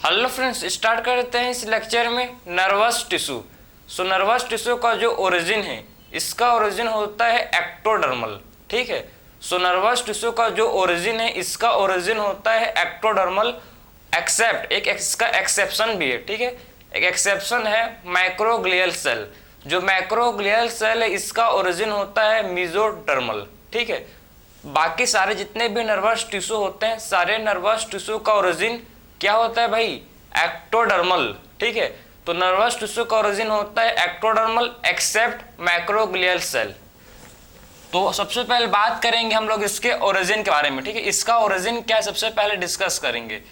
Hello friends, start करते हैं इस लेक्चर में नर्वस टिश्यू। सो नर्वस टिश्यू का जो ओरिजिन है, इसका ओरिजिन होता है एक्टोडर्मल। ठीक है। सो नर्वस टिश्यू का जो ओरिजिन है, इसका ओरिजिन होता है एक्टोडर्मल, एक्सेप्ट एक इसका एक्सेप्शन भी है। ठीक है, एक एक्सेप्शन है माइक्रोग्लियल सेल। जो माइक्रोग्लियल सेल है, इसका ओरिजिन होता है मेसोडर्मल। ठीक है। बाकी सारे जितने भी नर्वस टिश्यू होते हैं, सारे नर्वस टिश्यू का ओरिजिन क्या होता है भाई? एक्टोडर्मल। ठीक है। तो नर्वस टिश्यू का ओरिजिन होता है एक्टोडर्मल एक्सेप्ट माइक्रोग्लियल सेल। तो सबसे पहले बात करेंगे हम लोग इसके ओरिजिन के बारे में। ठीक है, इसका ओरिजिन क्या है सबसे पहले डिस्कस करेंगे।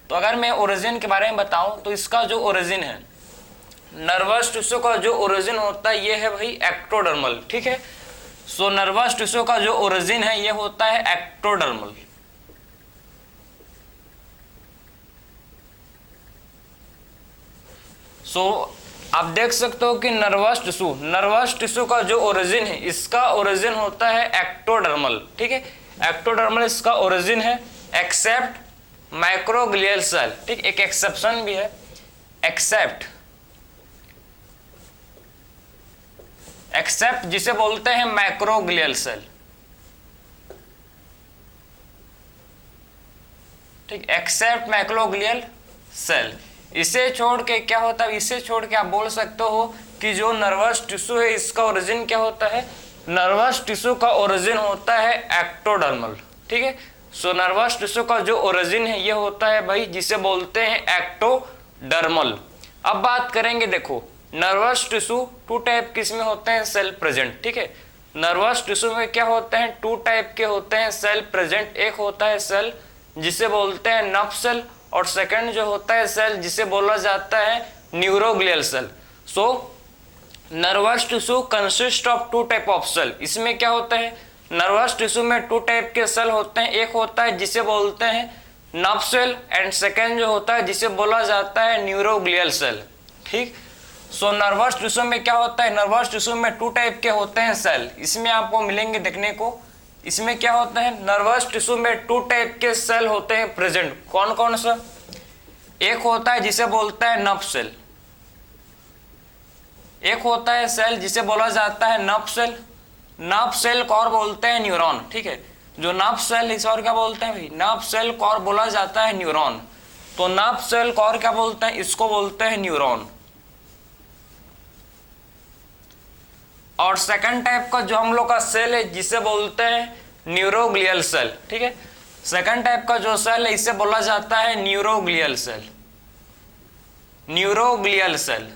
तो अगर मैं ओरिजिन के बारे में बताऊं तो इसका जो ओरिजिन है, नर्वस टिश्यू का जो ओरिजिन होता है, ये है भाई एक्टोडर्मल। ठीक है। सो नर्वस टिश्यू का जो ओरिजिन है, ये होता है एक्टोडर्मल। सो आप देख सकते हो कि नर्वस टिश्यू का जो ओरिजिन है, इसका ओरिजिन होता है एक्टोडर्मल। ठीक है, एक्टोडर्मल इसका ओरिजिन है एक्सेप्ट माइक्रोग्लियल सेल। ठीक, एक एक्सेप्शन भी है, एक्सेप्ट जिसे बोलते हैं माइक्रोग्लियल सेल। ठीक, एक्सेप्ट माइक्रोग्लियल सेल। इसे छोड़ के क्या होता है, इसे छोड़ के आप बोल सकते हो कि जो नर्वस टिश्यू है, इसका ओरिजिन क्या होता है? नर्वस टिश्यू का ओरिजिन होता है एक्टोडर्मल। ठीक है। सो नर्वस टिश्यू का जो ओरिजिन है, ये होता है भाई जिसे बोलते हैं एक्टोडर्मल। अब बात करेंगे, देखो नर्वस टिश्यू टू टाइप किसमें होते हैं? Cell present. ठीक है, नर्वस टिश्यू में क्या होते हैं? टू टाइप के होते हैं सेल प्रेजेंट। एक होता है सेल जिसे बोलते हैं नर्व सेल, और सेकंड जो होता है सेल जिसे बोला जाता है neuroglial cell. So nervous tissue consist of two type of cell. इसमें क्या होता है? नर्वस टिश्यू में टू टाइप के सेल होते हैं। एक होता है जिसे बोलते हैं नर्व सेल, एंड सेकंड जो होता है जिसे बोला जाता है न्यूरोग्लियल सेल। ठीक। सो नर्वस टिश्यू में क्या होता है? नर्वस टिश्यू में टू टाइप के होते हैं सेल। इसमें आपको मिलेंगे देखने को। इसमें क्या होता है? नर्वस टिश्यू में टू टाइप के सेल होते हैं प्रेजेंट। कौन कौन सा? एक होता है जिसे बोलता है नर्व सेल, एक होता है सेल जिसे बोला जाता है नर्व सेल। नर्व सेल को और बोलते हैं न्यूरॉन। ठीक है, जो नर्व सेल इस और क्या बोलते हैं भाई? नर्व सेल को और बोला जाता है न्यूरॉन। तो नर्व सेल को और क्या बोलते हैं? इसको बोलते हैं न्यूरॉन। और सेकंड टाइप का जो हम लोग का सेल है, जिसे बोलते हैं न्यूरोग्लियल सेल। ठीक है, सेकंड टाइप का जो सेल है, इसे बोला जाता है neuroglial cell. Neuroglial cell.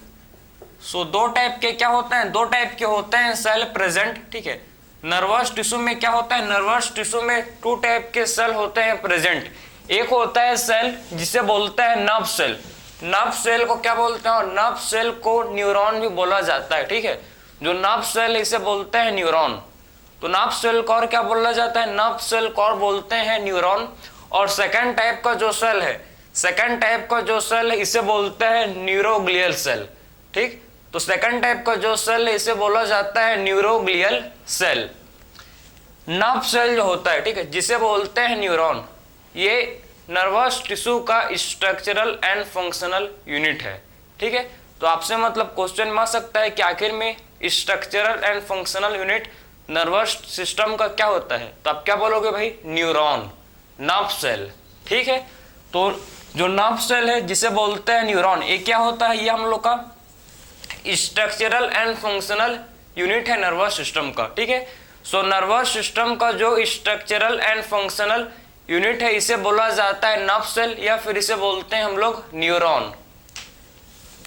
So दो टाइप के क्या होते हैं? दो टाइप के होते हैं सेल प्रेजेंट। ठीक है, नर्वस टिश्यू में क्या होता है? नर्वस टिश्यू में टू टाइप के सेल होते हैं प्रेजेंट। एक होता है सेल जिसे बोलते हैं नर्व सेल। नर्व सेल को क्या बोलते हैं? और नर्व सेल को न्यूरॉन भी बोला जाता है। ठीक है, जो नर्व सेल इसे बोलते हैं न्यूरॉन। तो नर्व सेल को और क्या बोला जाता है? नर्व सेल को और बोलते हैं न्यूरॉन। और सेकंड टाइप का जो सेल है, सेकंड टाइप का जो सेल है, इसे बोलते हैं न्यूरोग्लियल सेल। ठीक, तो सेकंड टाइप का जो सेल है, इसे बोला जाता है न्यूरोग्लियल सेल। नर्व सेल जो होता है, ठीक है, जिसे बोलते हैं न्यूरॉन, ये नर्वस टिश्यू का स्ट्रक्चरल एंड फंक्शनल यूनिट है। ठीक है, तो आपसे मतलब क्वेश्चन में आ सकता है कि आखिर में structural and functional unit nervous system का क्या होता है? तो आप क्या बोलोगे भाई? Neuron, nerve cell. ठीक है, तो जो नर्व सेल है जिसे बोलते हैं न्यूरॉन, ये क्या होता है? ये हम लोग का स्ट्रक्चरल एंड फंक्शनल यूनिट है नर्वस सिस्टम का। ठीक है, सो नर्वस सिस्टम का जो स्ट्रक्चरल एंड फंक्शनल यूनिट है, इसे बोला जाता है नर्व सेल, या फिर इसे बोलते हैं हम लोग न्यूरॉन।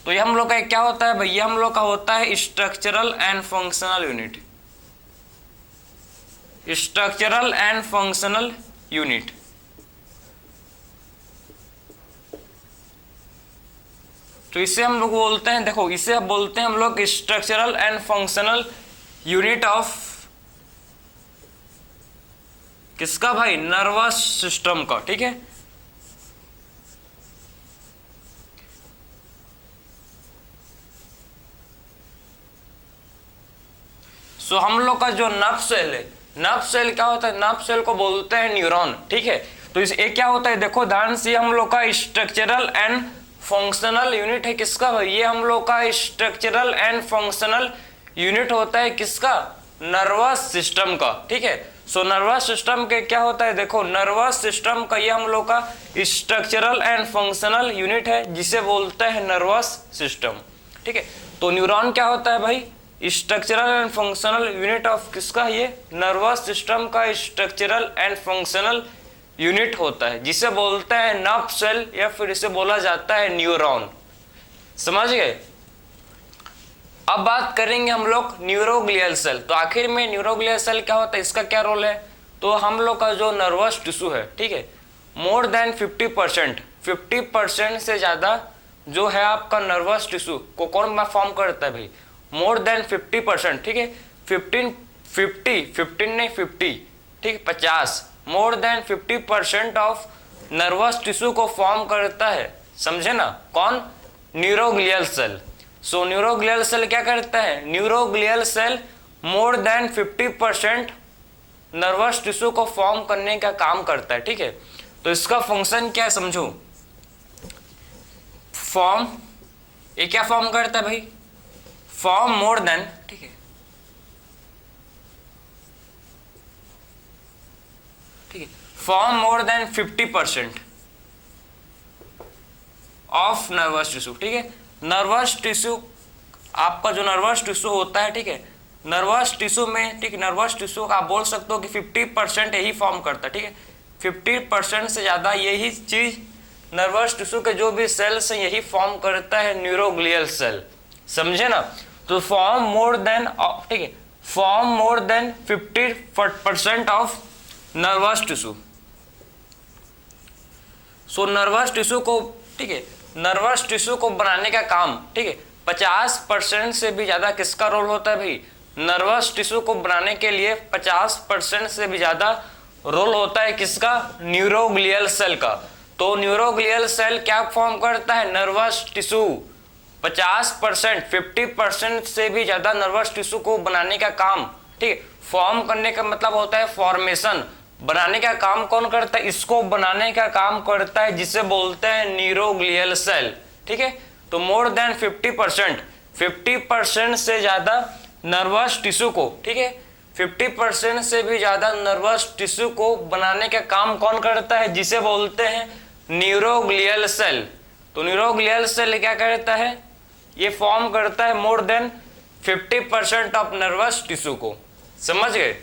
तो ये हम लोग का क्या होता है भैया? हम लोग का होता है structural and functional unit. Structural and functional unit. तो इसे हम लोग बोलते हैं, देखो इसे बोलते हैं हम लोग structural and functional unit of किसका भाई? नर्वस सिस्टम का। ठीक है, सो हम लोग का जो नर्व सेल है, नर्व सेल क्या होता है? नर्व सेल को बोलते हैं न्यूरॉन। ठीक है, तो इस एक क्या होता है? देखो ध्यान से, हम लोग का स्ट्रक्चरल एंड फंक्शनल यूनिट है किसका भाई, ये हम लोग का स्ट्रक्चरल एंड फंक्शनल यूनिट होता है किसका, नर्वस सिस्टम का। ठीक है, सो नर्वस सिस्टम के क्या होता है, देखो नर्वस सिस्टम का ये हम लोग का स्ट्रक्चरल एंड फंक्शनल यूनिट है जिसे बोलते हैं नर्वस सिस्टम। ठीक है, तो न्यूरॉन क्या होता है भाई, structural and functional unit of किसका, ये नर्वस सिस्टम का स्ट्रक्चरल एंड फंक्शनल यूनिट होता है जिसे बोलते हैं नर्व सेल या फिर इसे बोला जाता है न्यूरॉन। समझ गए। अब बात करेंगे हम लोग न्यूरोग्लियल सेल। तो आखिर में न्यूरोग्लियल सेल क्या होता है, इसका क्या रोल है, तो हम लोग का जो नर्वस टिश्यू है, ठीक है, मोर देन 50% से ज्यादा जो है आपका नर्वस टिश्यू को कौन फॉर्म करता है भाई, मोर देन 50%। ठीक है, 15 नहीं 50, ठीक, 50, more than 50% of nervous tissue को फॉर्म करता है, समझे ना, कौन, neuroglial cell. So neuroglial cell क्या करता है, neuroglial cell more than 50% nervous tissue को फॉर्म करने का काम करता है। ठीक है, तो इसका फंक्शन क्या है समझो, फॉर्म, ये क्या फॉर्म करता है भाई, फॉर्म मोर देन, ठीक है, ठीक है, form more than 50% of nervous tissue. ठीक है, नर्वस टिश्यू, आपका जो नर्वस टिश्यू होता है, ठीक है, नर्वस टिश्यू में, ठीक, नर्वस टिश्यू आप बोल सकते हो कि 50% यही फॉर्म करता है। ठीक है, 50% से ज्यादा यही चीज नर्वस टिश्यू के जो भी सेल्स हैं यही फॉर्म करता है न्यूरोग्लियल सेल, समझे ना। तो फॉर्म मोर देन, ठीक है, form more than 50% of nervous tissue. So nervous tissue को, ठीक है, नर्वस टिश्यू को बनाने का काम, ठीक है, 50% से भी ज्यादा किसका रोल होता है भाई, नर्वस टिश्यू को बनाने के लिए 50% से भी ज्यादा रोल होता है किसका, न्यूरोग्लियल सेल का। तो न्यूरोग्लियल सेल क्या फॉर्म करता है, नर्वस टिश्यू, 50% से भी ज्यादा नर्वस टिश्यू को बनाने का काम, ठीक है, फॉर्म करने का मतलब होता है फॉर्मेशन, बनाने का काम कौन करता है, इसको बनाने का काम करता है जिसे बोलते हैं न्यूरोग्लियल सेल। ठीक है, तो मोर देन 50% से ज्यादा नर्वस टिश्यू को, ठीक है, 50% से भी ज्यादा नर्वस टिश्यू को बनाने का काम कौन करता है, जिसे बोलते हैं न्यूरोग्लियल सेल। तो न्यूरोग्लियल सेल क्या करता है, ये फॉर्म करता है मोर देन 50% ऑफ नर्वस टिश्यू को, समझ गए।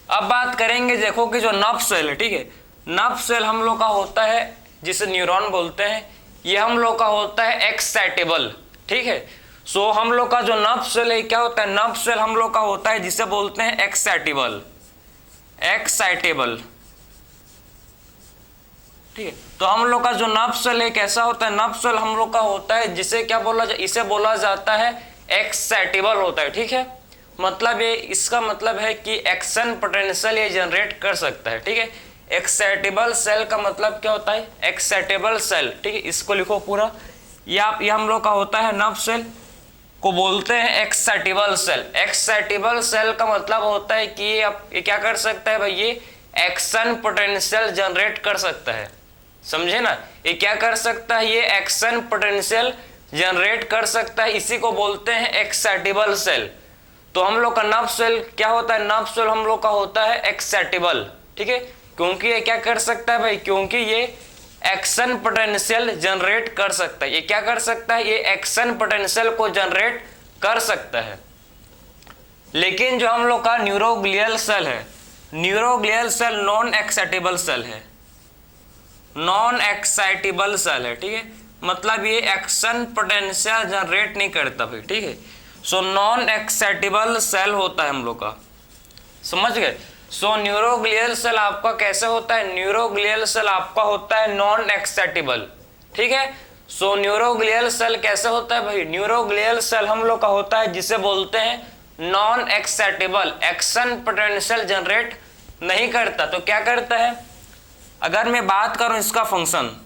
अब बात करेंगे, देखो कि जो नर्व सेल है, ठीक है, नर्व सेल हम लोग का होता है जिसे न्यूरॉन बोलते हैं, ये हम लोग का होता है एक्साइटेबल। ठीक है, सो हम लोग का जो नर्व सेल है क्या होता है, नर्व सेल हम लोग का होता है जिसे बोलते हैं एक्साइटेबल, एक्साइटेबल। ठीक है, तो हम लोग का जो नर्व सेल है कैसा होता है, नर्व सेल हम लोग का होता है जिसे क्या बोला जाए, इसे बोला जाता है एक्साइटेबल होता है। ठीक है, मतलब ये, इसका मतलब है कि एक्शन पोटेंशियल ये जनरेट कर सकता है। ठीक है, एक्साइटेबल सेल का मतलब क्या होता है, एक्साइटेबल सेल, ठीक है, इसको लिखो पूरा, ये हम लोग का होता है नर्व सेल को बोलते हैं एक्साइटेबल सेल। एक्साइटेबल सेल का मतलब होता है कि ये क्या कर सकता है भाई, ये एक्शन पोटेंशियल जनरेट कर सकता है, समझे ना, ये क्या कर सकता है, ये एक्शन पोटेंशियल जनरेट कर सकता है, इसी को बोलते हैं एक्साइटेबल सेल। तो हम लोग का नर्व सेल क्या होता है, नर्व सेल हम लोग का होता है एक्साइटेबल। ठीक है, क्योंकि ये क्या कर सकता है भाई, क्योंकि ये एक्शन पोटेंशियल जनरेट कर सकता है, ये क्या कर सकता है, ये एक्शन पोटेंशियल को जनरेट कर सकता है। लेकिन जो हम लोग का न्यूरोग्लियल सेल है, neuroglial cell non excitable cell है, नॉन एक्साइटेबल सेल है। ठीक है, मतलब ये एक्शन पोटेंशियल जनरेट नहीं करता भाई। ठीक है, सो नॉन एक्साइटेबल सेल होता है हम लोग का, समझ गए। सो न्यूरोग्लियल सेल आपका कैसे होता है, न्यूरोग्लियल सेल आपका होता है नॉन एक्साइटेबल। ठीक है, सो न्यूरोग्लियल सेल कैसे होता है भाई, न्यूरोग्लियल सेल हम लोग का होता है जिसे बोलते हैं non excitable, action potential generate नहीं करता। तो क्या करता है, अगर मैं बात करूं इसका फंक्शन,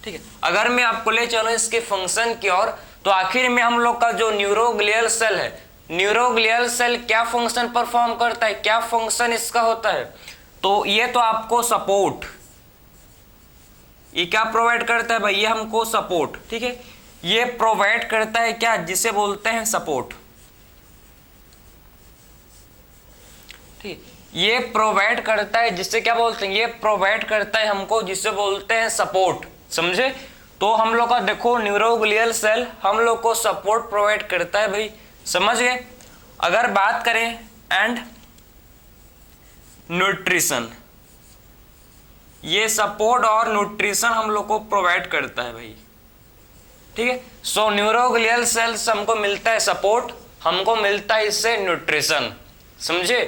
ठीक है, अगर मैं आपको ले चलूं इसके फंक्शन की ओर, तो आखिर में हम लोग का जो न्यूरोग्लियल सेल है, न्यूरोग्लियल सेल क्या फंक्शन परफॉर्म करता है, क्या फंक्शन इसका होता है, तो ये तो आपको सपोर्ट, ये क्या प्रोवाइड करता है भाई, ये हमको सपोर्ट, ठीक है, ये प्रोवाइड करता है क्या, जिसे बोलते हैं सपोर्ट, ठीक, ये प्रोवाइड करता है जिसे क्या बोलते हैं, ये प्रोवाइड करता है हमको जिसे बोलते हैं सपोर्ट, समझे। तो हम लोग का देखो न्यूरोग्लियल सेल हम लोग को सपोर्ट प्रोवाइड करता है भाई, समझ गए। अगर बात करें एंड न्यूट्रिशन, ये सपोर्ट और न्यूट्रिशन हम लोग को प्रोवाइड करता है भाई, ठीक है। सो न्यूरोग्लियल सेल से हमको मिलता है सपोर्ट, हमको मिलता है इससे न्यूट्रिशन, समझे।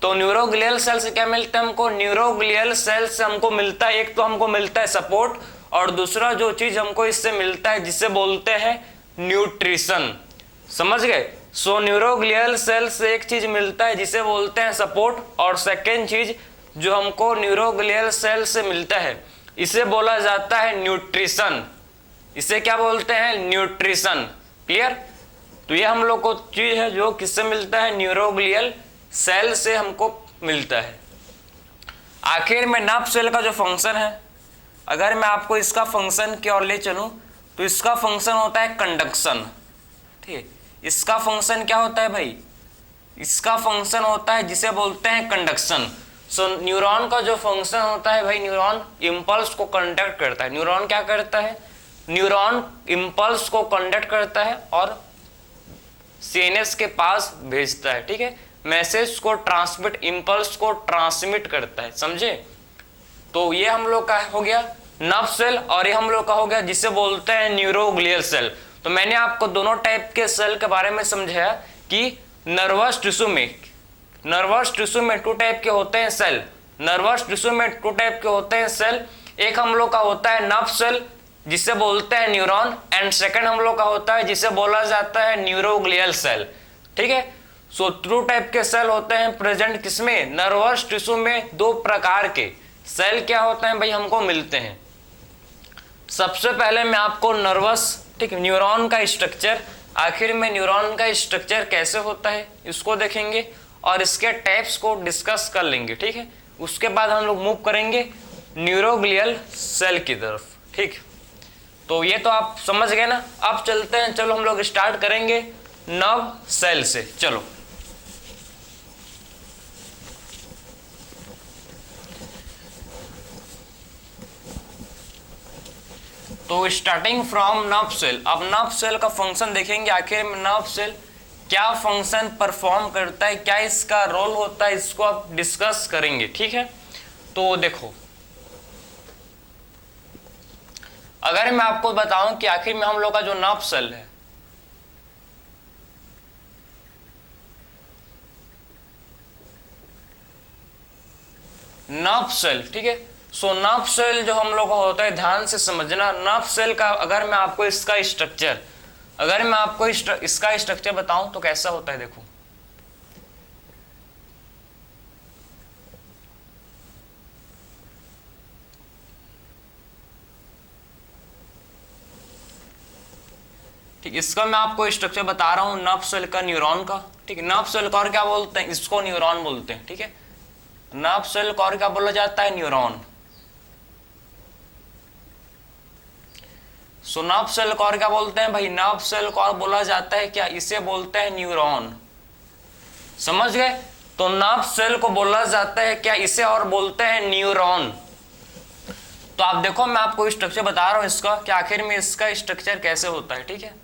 तो न्यूरोग्लियल सेल से क्या मिलता है हमको, न्यूरोग्लियल सेल से हमको मिलता है, एक तो हमको मिलता है सपोर्ट, और दूसरा जो चीज हमको इससे मिलता है जिसे बोलते हैं न्यूट्रिशन, समझ गए। सो न्यूरोग्लियल सेल से एक चीज मिलता है जिसे बोलते हैं सपोर्ट, और सेकेंड चीज जो हमको न्यूरोग्लियल सेल से मिलता है इसे बोला जाता है न्यूट्रिशन, इसे क्या बोलते हैं, न्यूट्रिशन, क्लियर। तो ये हम लोग को चीज है जो किससे मिलता है, न्यूरोग्लियल सेल से हमको मिलता है। आखिर में नर्व सेल का जो फंक्शन है, अगर मैं आपको इसका फंक्शन की ओर ले चलूं तो इसका फंक्शन होता है कंडक्शन, ठीक है। इसका फंक्शन क्या होता है भाई, इसका फंक्शन होता है जिसे बोलते हैं कंडक्शन। सो न्यूरॉन का जो फंक्शन होता है भाई, न्यूरॉन इंपल्स को कंडक्ट करता है। न्यूरॉन क्या करता है, न्यूरॉन इंपल्स को कंडक्ट करता है और सीएनएस के पास भेजता है, ठीक है, मैसेज को ट्रांसमिट, इंपल्स को ट्रांसमिट करता है, समझे। तो ये हम लोग का हो गया नर्व सेल, और ये हम लोग का हो गया जिसे बोलते हैं न्यूरोग्लियल सेल। तो मैंने आपको दोनों टाइप के सेल के बारे में समझाया कि नर्वस टिश्यू में टू टाइप के होते हैं सेल, नर्वस टिश्यू में टू टाइप के होते हैं सेल। एक हम लोग का होता है नर्व सेल जिसे बोलते हैं न्यूरॉन, एंड सेकंड हम लोग का होता है जिसे बोला जाता है न्यूरोग्लियल सेल, ठीक है। सो टू टाइप के सेल होते हैं प्रेजेंट किसमें, नर्वस टिश्यू में। दो प्रकार के सेल क्या होते हैं भाई हमको मिलते हैं। सबसे पहले मैं आपको नर्वस, ठीक है, न्यूरॉन का स्ट्रक्चर, आखिर में न्यूरॉन का स्ट्रक्चर कैसे होता है इसको देखेंगे और इसके टाइप्स को डिस्कस कर लेंगे, ठीक है। उसके बाद हम लोग मूव करेंगे न्यूरोग्लियल सेल की तरफ, ठीक। तो ये तो आप समझ गए ना। अब चलते हैं, चलो हम लोग स्टार्ट करेंगे नर्व सेल से, चलो। तो स्टार्टिंग फ्रॉम नर्व सेल, अब नर्व सेल का फंक्शन देखेंगे, आखिर में नर्व सेल क्या फंक्शन परफॉर्म करता है, क्या इसका रोल होता है, इसको आप डिस्कस करेंगे, ठीक है। तो देखो, अगर मैं आपको बताऊं कि आखिर में हम लोग का जो नर्व सेल है, नर्व सेल, ठीक है। सो नर्व सेल जो हम लोग का होता है, ध्यान से समझना, नर्व सेल का अगर मैं आपको इसका स्ट्रक्चर, अगर मैं आपको इसका स्ट्रक्चर बताऊं तो कैसा होता है, देखो। ठीक, इसका मैं आपको स्ट्रक्चर बता रहा हूं नर्व सेल का, न्यूरॉन का, ठीक है। नर्व सेल का और क्या बोलते हैं, इसको न्यूरॉन बोलते हैं, ठीक है। नर्व सेल का और क्या बोला जाता है, न्यूरॉन। सो नर्व सेल को और क्या बोलते हैं भाई, नर्व सेल को और बोला जाता है क्या, इसे बोलते हैं न्यूरॉन, समझ गए। तो नर्व सेल को बोला जाता है क्या, इसे और बोलते हैं न्यूरॉन। तो आप देखो, मैं आपको स्ट्रक्चर बता रहा हूं इसका कि आखिर में इसका स्ट्रक्चर कैसे होता है, ठीक है।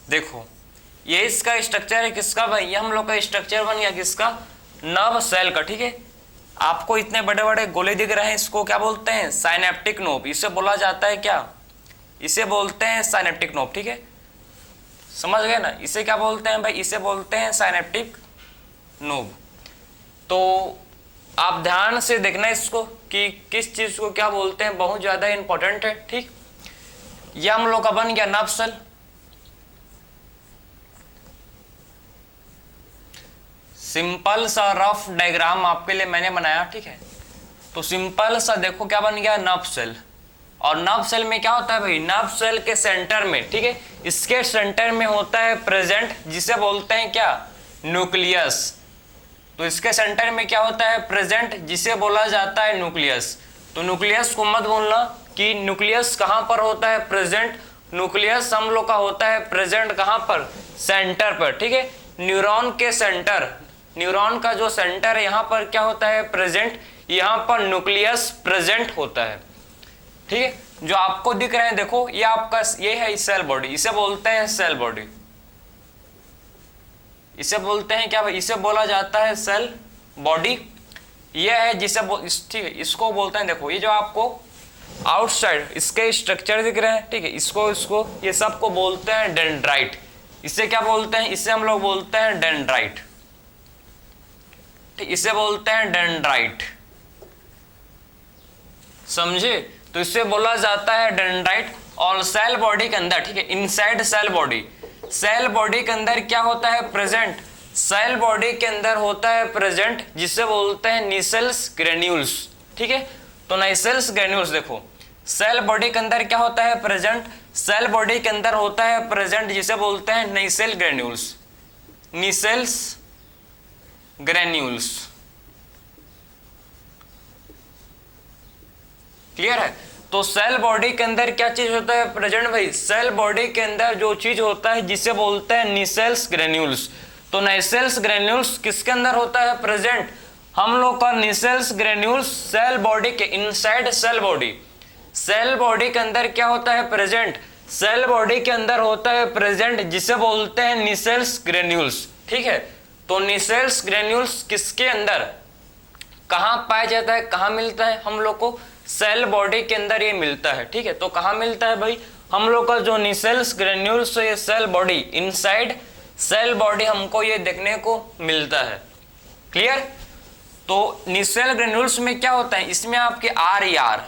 देखो, ये इसका स्ट्रक्चर है किसका भाई, ये हम लोग का स्ट्रक्चर बन गया किसका, नर्व सेल का, ठीक है। आपको इतने बड़े बड़े गोले दिख रहे हैं, इसको क्या बोलते हैं, साइनेप्टिक नोब, इसे बोला जाता है क्या, इसे बोलते हैं साइनेप्टिक नोब, ठीक है। समझ गए ना, इसे क्या बोलते हैं भाई, इसे बोलते हैं साइनेप्टिक नोब। तो आप ध्यान से देखना इसको कि किस चीज को क्या बोलते हैं, बहुत ज्यादा इंपॉर्टेंट है, ठीक। ये हम लोग का बन गया नर्व सेल। सिंपल सा रफ डायग्राम आपके लिए मैंने बनाया, ठीक है। तो सिंपल सा देखो क्या बन गया, नर्व सेल। और नर्व सेल में क्या होता है भाई, नर्व सेल के सेंटर में, ठीक है, इसके सेंटर में होता है प्रेजेंट, जिसे बोलते हैं क्या, न्यूक्लियस। तो इसके सेंटर में क्या होता है, प्रेजेंट, जिसे बोला जाता है न्यूक्लियस। तो न्यूक्लियस को मत भूलना कि न्यूक्लियस कहां पर होता है, प्रेजेंट। न्यूक्लियस हम लोग का होता है प्रेजेंट कहां पर, सेंटर पर, ठीक है। न्यूरॉन के सेंटर, न्यूरॉन का जो सेंटर है यहां पर क्या होता है, प्रेजेंट। यहां पर न्यूक्लियस प्रेजेंट होता है, ठीक है। जो आपको दिख रहे हैं देखो, ये आपका ये है सेल बॉडी, इसे बोलते हैं सेल बॉडी। इसे बोलते हैं क्या भाई, इसे बोला जाता है सेल बॉडी। ये है जिसे ठीक है, इसको बोलते हैं, देखो ये जो आपको आउटसाइड इसके स्ट्रक्चर दिख रहे हैं, ठीक है, इसको ये सब को बोलते हैं डेंड्राइट। इसे क्या बोलते हैं, इसे हम लोग बोलते हैं डेंड्राइट, ठीक, इसे बोलते हैं डेंड्राइट, समझे। तो इसे बोला जाता है डेंड्राइट। और सेल बॉडी के अंदर, ठीक है, inside cell body, cell body के अंदर क्या होता है, प्रेजेंट। सेल बॉडी के अंदर होता है प्रेजेंट, जिसे बोलते हैं नीसेल्स ग्रेन्यूल्स, ठीक है। तो नीसेल्स ग्रेन्यूल्स, देखो सेल बॉडी के अंदर क्या होता है, प्रेजेंट। सेल बॉडी के अंदर होता है प्रेजेंट, जिसे बोलते हैं नीसेल ग्रेन्यूल्स, नीसेल्स ग्रेन्यूल्स। क्लियर है। तो सेल बॉडी के अंदर क्या चीज होता है, प्रेजेंट भाई। सेल बॉडी के अंदर जो चीज होता है जिसे बोलते हैं नीसेल्स ग्रेन्यूल्स। तो नीसेल्स ग्रेन्यूल्स किसके अंदर होता है, प्रेजेंट। हम लोग का नीसेल्स ग्रेन्यूल्स सेल बॉडी के inside cell body, cell body के अंदर क्या होता है, प्रेजेंट। सेल बॉडी के अंदर होता है प्रेजेंट, जिसे बोलते हैं नीसेल्स ग्रेन्यूल्स, ठीक है। तो नीसेल्स ग्रेन्यूल्स किसके अंदर, कहां पाया जाता है, कहां मिलता है हम लोग को, सेल बॉडी के अंदर ये मिलता है, ठीक है। तो कहां मिलता है भाई, हम लोग का जो नीसेल्स ग्रेन्यूल्स है ये cell body, inside cell body हमको ये देखने को मिलता है। क्लियर। तो नीसेल ग्रेन्यूल्स में क्या होता है, इसमें आपके RER,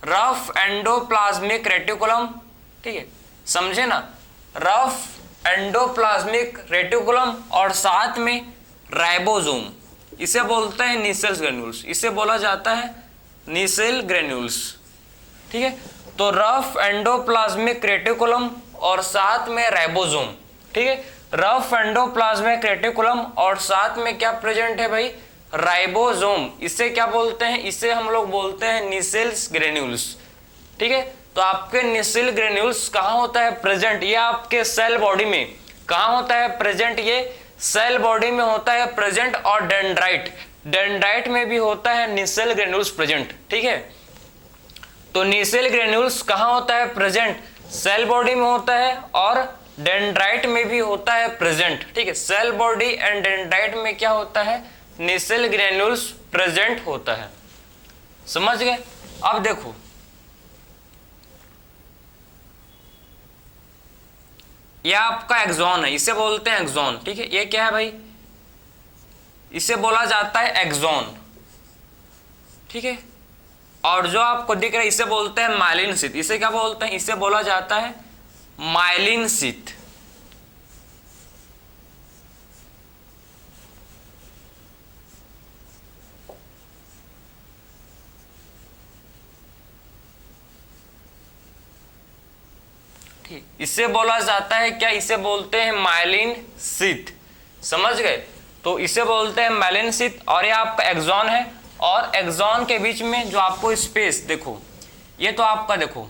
रफ एंडोप्लाज्मिक रेटिकुलम, ठीक है, समझे ना, रफ एंडोप्लाज्मिक रेटिकुलम, और साथ में राइबोसोम, इसे बोलते हैं नीसेल्स ग्रेन्यूल्स, इसे बोला जाता है नीसेल ग्रेन्यूल्स, ठीक है। तो रफ एंडोप्लाज्मिक रेटिकुलम और साथ में राइबोसोम, ठीक है। रफ एंडोप्लाज्मिक रेटिकुलम और साथ में क्या प्रेजेंट है भाई, राइबोसोम। इसे क्या बोलते हैं, इसे हम लोग बोलते हैं नीसेल्स ग्रेन्यूल्स, ठीक है। तो आपके नीसेल ग्रेन्यूल्स कहां होता है, प्रेजेंट। ये आपके सेल बॉडी में कहां होता है, प्रेजेंट। ये सेल बॉडी में होता है प्रेजेंट। और डेंड्राइट, डेंड्राइट में भी होता है नीसेल ग्रेन्यूल्स प्रेजेंट, ठीक है। तो नीसेल ग्रेन्यूल्स कहां होता है, प्रेजेंट, सेल बॉडी में होता है, और डेंड्राइट में भी होता है प्रेजेंट, ठीक है। सेल बॉडी एंड डेंड्राइट में क्या होता है, नीसेल ग्रेन्यूल्स प्रेजेंट होता है, समझ गए। अब देखो यह आपका एक्सॉन है, इसे बोलते हैं एक्सॉन, ठीक है। ये क्या है भाई, इसे बोला जाता है एक्सॉन, ठीक है। और जो आपको दिख रहा है इसे बोलते हैं माइलिन शीथ। इसे क्या बोलते हैं, इसे बोला जाता है माइलिन शीथ, ठीक, इसे बोला जाता है क्या, इसे बोलते हैं माइलिन शीथ, समझ गए। तो इसे बोलते हैं माइलिन शीथ। और ये आपका एक्सॉन है, और एक्सॉन के बीच में जो आपको स्पेस देखो, ये तो आपका देखो,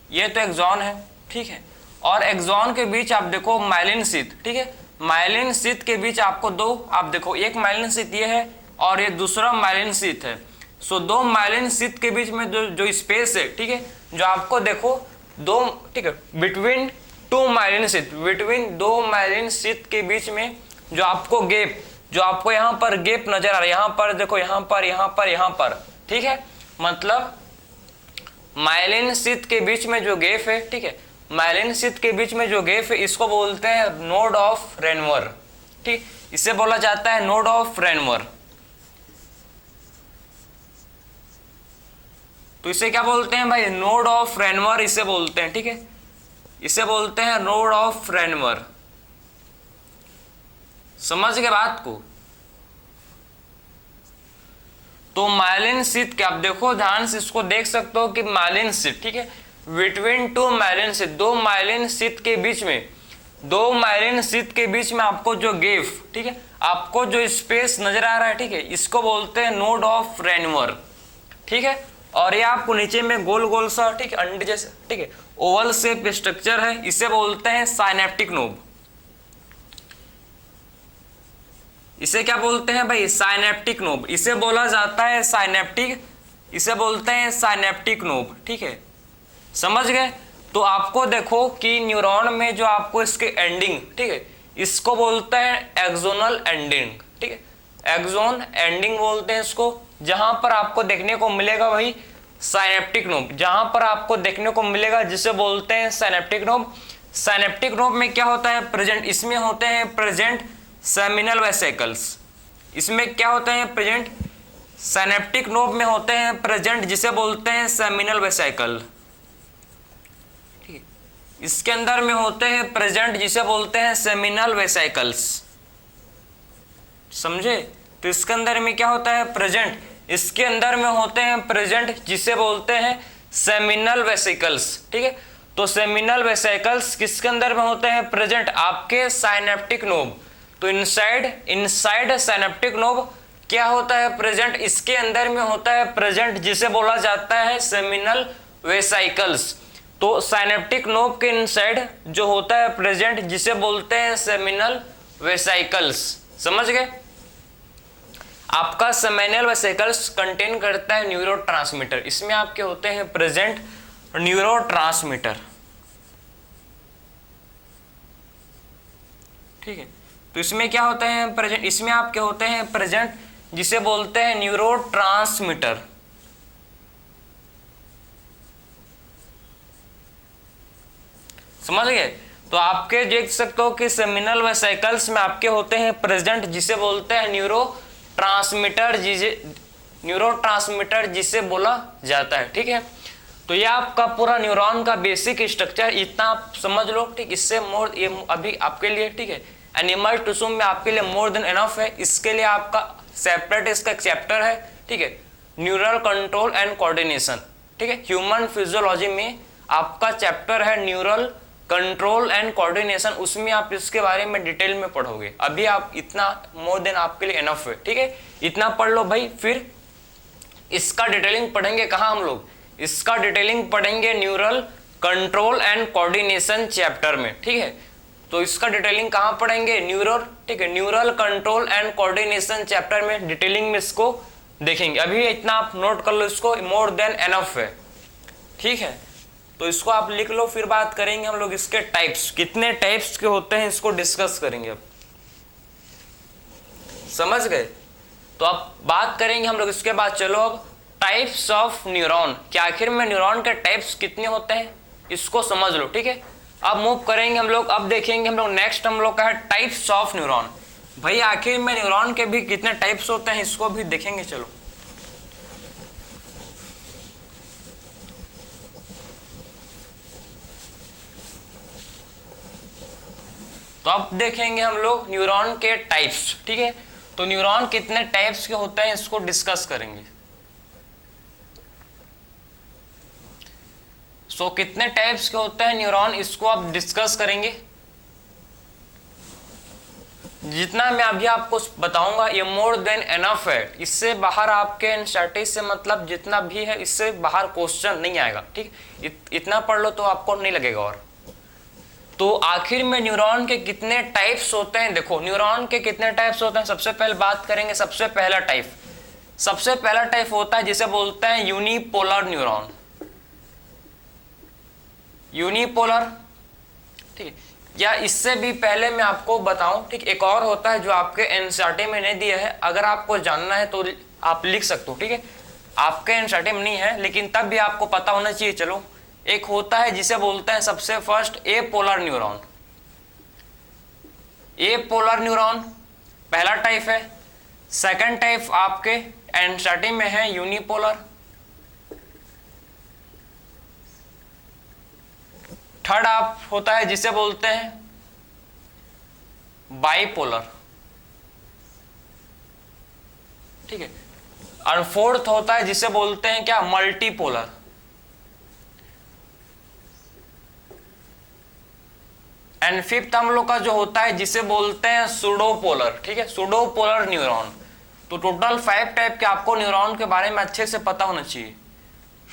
ये तो एक्सॉन है, ठीक है। और एक्सॉन के बीच आप देखो माइलिन शीथ, ठीक है। माइलिन शीथ के बीच आपको दो, आप देखो एक माइलिन शीथ ये है और ये दूसरा माइलिन शीथ है। सो दो माइलिन शीथ के बीच में जो स्पेस है, ठीक है, जो आपको देखो दो, ठीक है, between two myelin sheath, between दो माइलिन शीथ के बीच में जो आपको गैप, जो आपको यहाँ पर गैप नजर आ रहा है, यहाँ पर देखो, यहाँ पर, यहाँ पर, यहाँ पर, ठीक है। मतलब माइलिन शीथ के बीच में जो गैप है, ठीक है, माइलिन शीथ के बीच में जो गैप है, इसको बोलते हैं नोड ऑफ रेनवर, ठीक, इसे बोला जाता है नोड ऑफ रेनवर। तो इसे क्या बोलते हैं भाई, नोड ऑफ रेनवर इसे बोलते हैं, ठीक है, इसे बोलते हैं नोड ऑफ रेनवर। समझ गए बात को। तो माइलिन शीथ के आप देखो ध्यान से, इसको देख सकते हो कि माइलिन शीथ, ठीक है, बिटवीन टू माइलिन शीथ, दो माइलिन शीथ के बीच में, दो माइलिन शीथ के बीच में आपको जो गैप, ठीक है, आपको जो स्पेस नजर आ रहा है, ठीक है, इसको बोलते हैं नोड ऑफ रेनवर, ठीक है। और ये आपको नीचे में गोल गोल सा, ठीक है, अंडे जैसे, ठीक है, ओवल शेप स्ट्रक्चर है, इसे बोलते हैं साइनेप्टिक नोब। इसे क्या बोलते हैं भाई, साइनेप्टिक नोब, इसे बोला जाता है साइनेप्टिक, इसे बोलते हैं साइनेप्टिक नोब, ठीक है, समझ गए। तो आपको देखो कि न्यूरॉन में जो आपको इसके एंडिंग, ठीक है, इसको बोलते हैं एक्सोनल एंडिंग, ठीक है, एक्सोन एंडिंग बोलते हैं इसको, जहां पर आपको देखने को मिलेगा वही साइनेप्टिक नोब, जहां पर आपको देखने को मिलेगा जिसे बोलते हैं साइनेप्टिक नोब। साइनेप्टिक नोब में क्या होता है प्रेजेंट, इसमें होते हैं प्रेजेंट सेमिनल वेसिकल्स, इसमें क्या होते हैं प्रेजेंट, साइनेप्टिक नोब में होते हैं प्रेजेंट जिसे बोलते हैं सेमिनल वेसिकल, ठीक है, इसके अंदर में होते हैं प्रेजेंट जिसे बोलते हैं सेमिनल वेसिकल्स, समझे। तो इसके अंदर में क्या होता है प्रेजेंट, इसके अंदर में होते हैं प्रेजेंट जिसे बोलते हैं सेमिनल वेसिकल्स, ठीक है। तो सेमिनल वेसिकल्स किसके अंदर में होते हैं प्रेजेंट, आपके साइनेप्टिक नोब। तो इनसाइड साइनेप्टिक नोब क्या होता है प्रेजेंट, इसके अंदर में होता है प्रेजेंट जिसे बोला जाता है सेमिनल वेसिकल्स। तो साइनेप्टिक नोब के इनसाइड जो होता है प्रेजेंट जिसे बोलते हैं सेमिनल वेसिकल्स, समझ गए। आपका सेमिनल वेसिकल्स कंटेन करता है न्यूरोट्रांसमीटर, इसमें आपके होते हैं प्रेजेंट न्यूरोट्रांसमीटर, ठीक है। तो इसमें क्या होते हैं प्रेजेंट, इसमें आपके होते हैं प्रेजेंट जिसे बोलते हैं न्यूरोट्रांसमीटर, समझ गए। तो आपके देख सकते हो कि सेमिनल वेसिकल्स में आपके होते हैं प्रेजेंट जिसे बोलते हैं न्यूरोट्रांसमीटर जिसे बोला जाता है, ठीक है। तो ये आपका पूरा न्यूरॉन का बेसिक स्ट्रक्चर, इतना आप समझ लो, ठीक। इससे मोर ये अभी आपके लिए, ठीक है, एनिमल टिश्यू में आपके लिए मोर देन एनफ है। इसके लिए आपका सेपरेट इसका एक चैप्टर है, ठीक है, न्यूरल कंट्रोल एंड कोऑर्डिनेशन, ठीक है। ह्यूमन फिजियोलॉजी में आपका चैप्टर है न्यूरल कंट्रोल एंड कोऑर्डिनेशन, उसमें आप इसके बारे में डिटेल में पढ़ोगे। अभी आप इतना मोर देन आपके लिए एनफ है, ठीक है, इतना पढ़ लो भाई। फिर इसका डिटेलिंग पढ़ेंगे कहाँ हम लोग, इसका डिटेलिंग पढ़ेंगे neural control and coordination chapter में, ठीक है। तो इसका डिटेलिंग कहाँ पढ़ेंगे, ठीक है, neural control and coordination chapter में डिटेलिंग में इसको देखेंगे। अभी इतना आप नोट कर लो, इसको मोर देन एनफ है, ठीक है। तो इसको आप लिख लो, फिर बात करेंगे हम लोग इसके टाइप्स, कितने टाइप्स के होते हैं इसको डिस्कस करेंगे अब, समझ गए। तो अब बात करेंगे हम लोग इसके बाद, चलो अब टाइप्स ऑफ न्यूरॉन, कि आखिर में न्यूरॉन के टाइप्स कितने होते हैं इसको समझ लो, ठीक है। अब मूव करेंगे हम लोग, अब देखेंगे हम लोग नेक्स्ट हम लोग का है टाइप्स ऑफ न्यूरॉन। भाई आखिर में न्यूरॉन के भी कितने टाइप्स होते हैं इसको भी देखेंगे, चलो। तो अब देखेंगे हम लोग न्यूरॉन के टाइप्स, ठीक है। तो न्यूरॉन कितने टाइप्स के होते हैं इसको डिस्कस करेंगे। सो कितने टाइप्स के होते हैं न्यूरॉन इसको आप डिस्कस करेंगे। जितना मैं अभी आपको बताऊंगा ये मोर देन एनफ है, इससे बाहर आपके एनसीईआरटी से मतलब जितना भी है इससे बाहर क्वेश्चन नहीं आएगा, ठीक। इतना पढ़ लो तो आपको नहीं लगेगा। और तो आखिर में न्यूरॉन के कितने टाइप्स होते हैं, देखो न्यूरॉन के कितने टाइप्स होते हैं। सबसे पहले बात करेंगे, सबसे पहला टाइप होता है जिसे बोलते हैं यूनिपोलर न्यूरॉन, यूनिपोलर, ठीक है। या इससे भी पहले मैं आपको बताऊं, ठीक, एक और होता है जो आपके एनसीईआरटी में नहीं दिया है, अगर आपको जानना है तो आप लिख सकते हो, ठीक है। आपके एनसीईआरटी में नहीं है लेकिन तब भी आपको पता होना चाहिए। चलो, एक होता है जिसे बोलते हैं सबसे first A polar neuron. A polar neuron पहला टाइप है। सेकंड टाइप आपके एनसीईआरटी में है यूनिपोलर। थर्ड आप होता है जिसे बोलते हैं बाइपोलर, ठीक है। और फोर्थ होता है जिसे बोलते हैं क्या, मल्टीपोलर। एंड फिफ्थ हम लोग का जो होता है जिसे बोलते हैं सूडोपोलर, ठीक है, सूडोपोलर न्यूरॉन। तो टोटल 5 टाइप के आपको न्यूरॉन के बारे में अच्छे से पता होना चाहिए।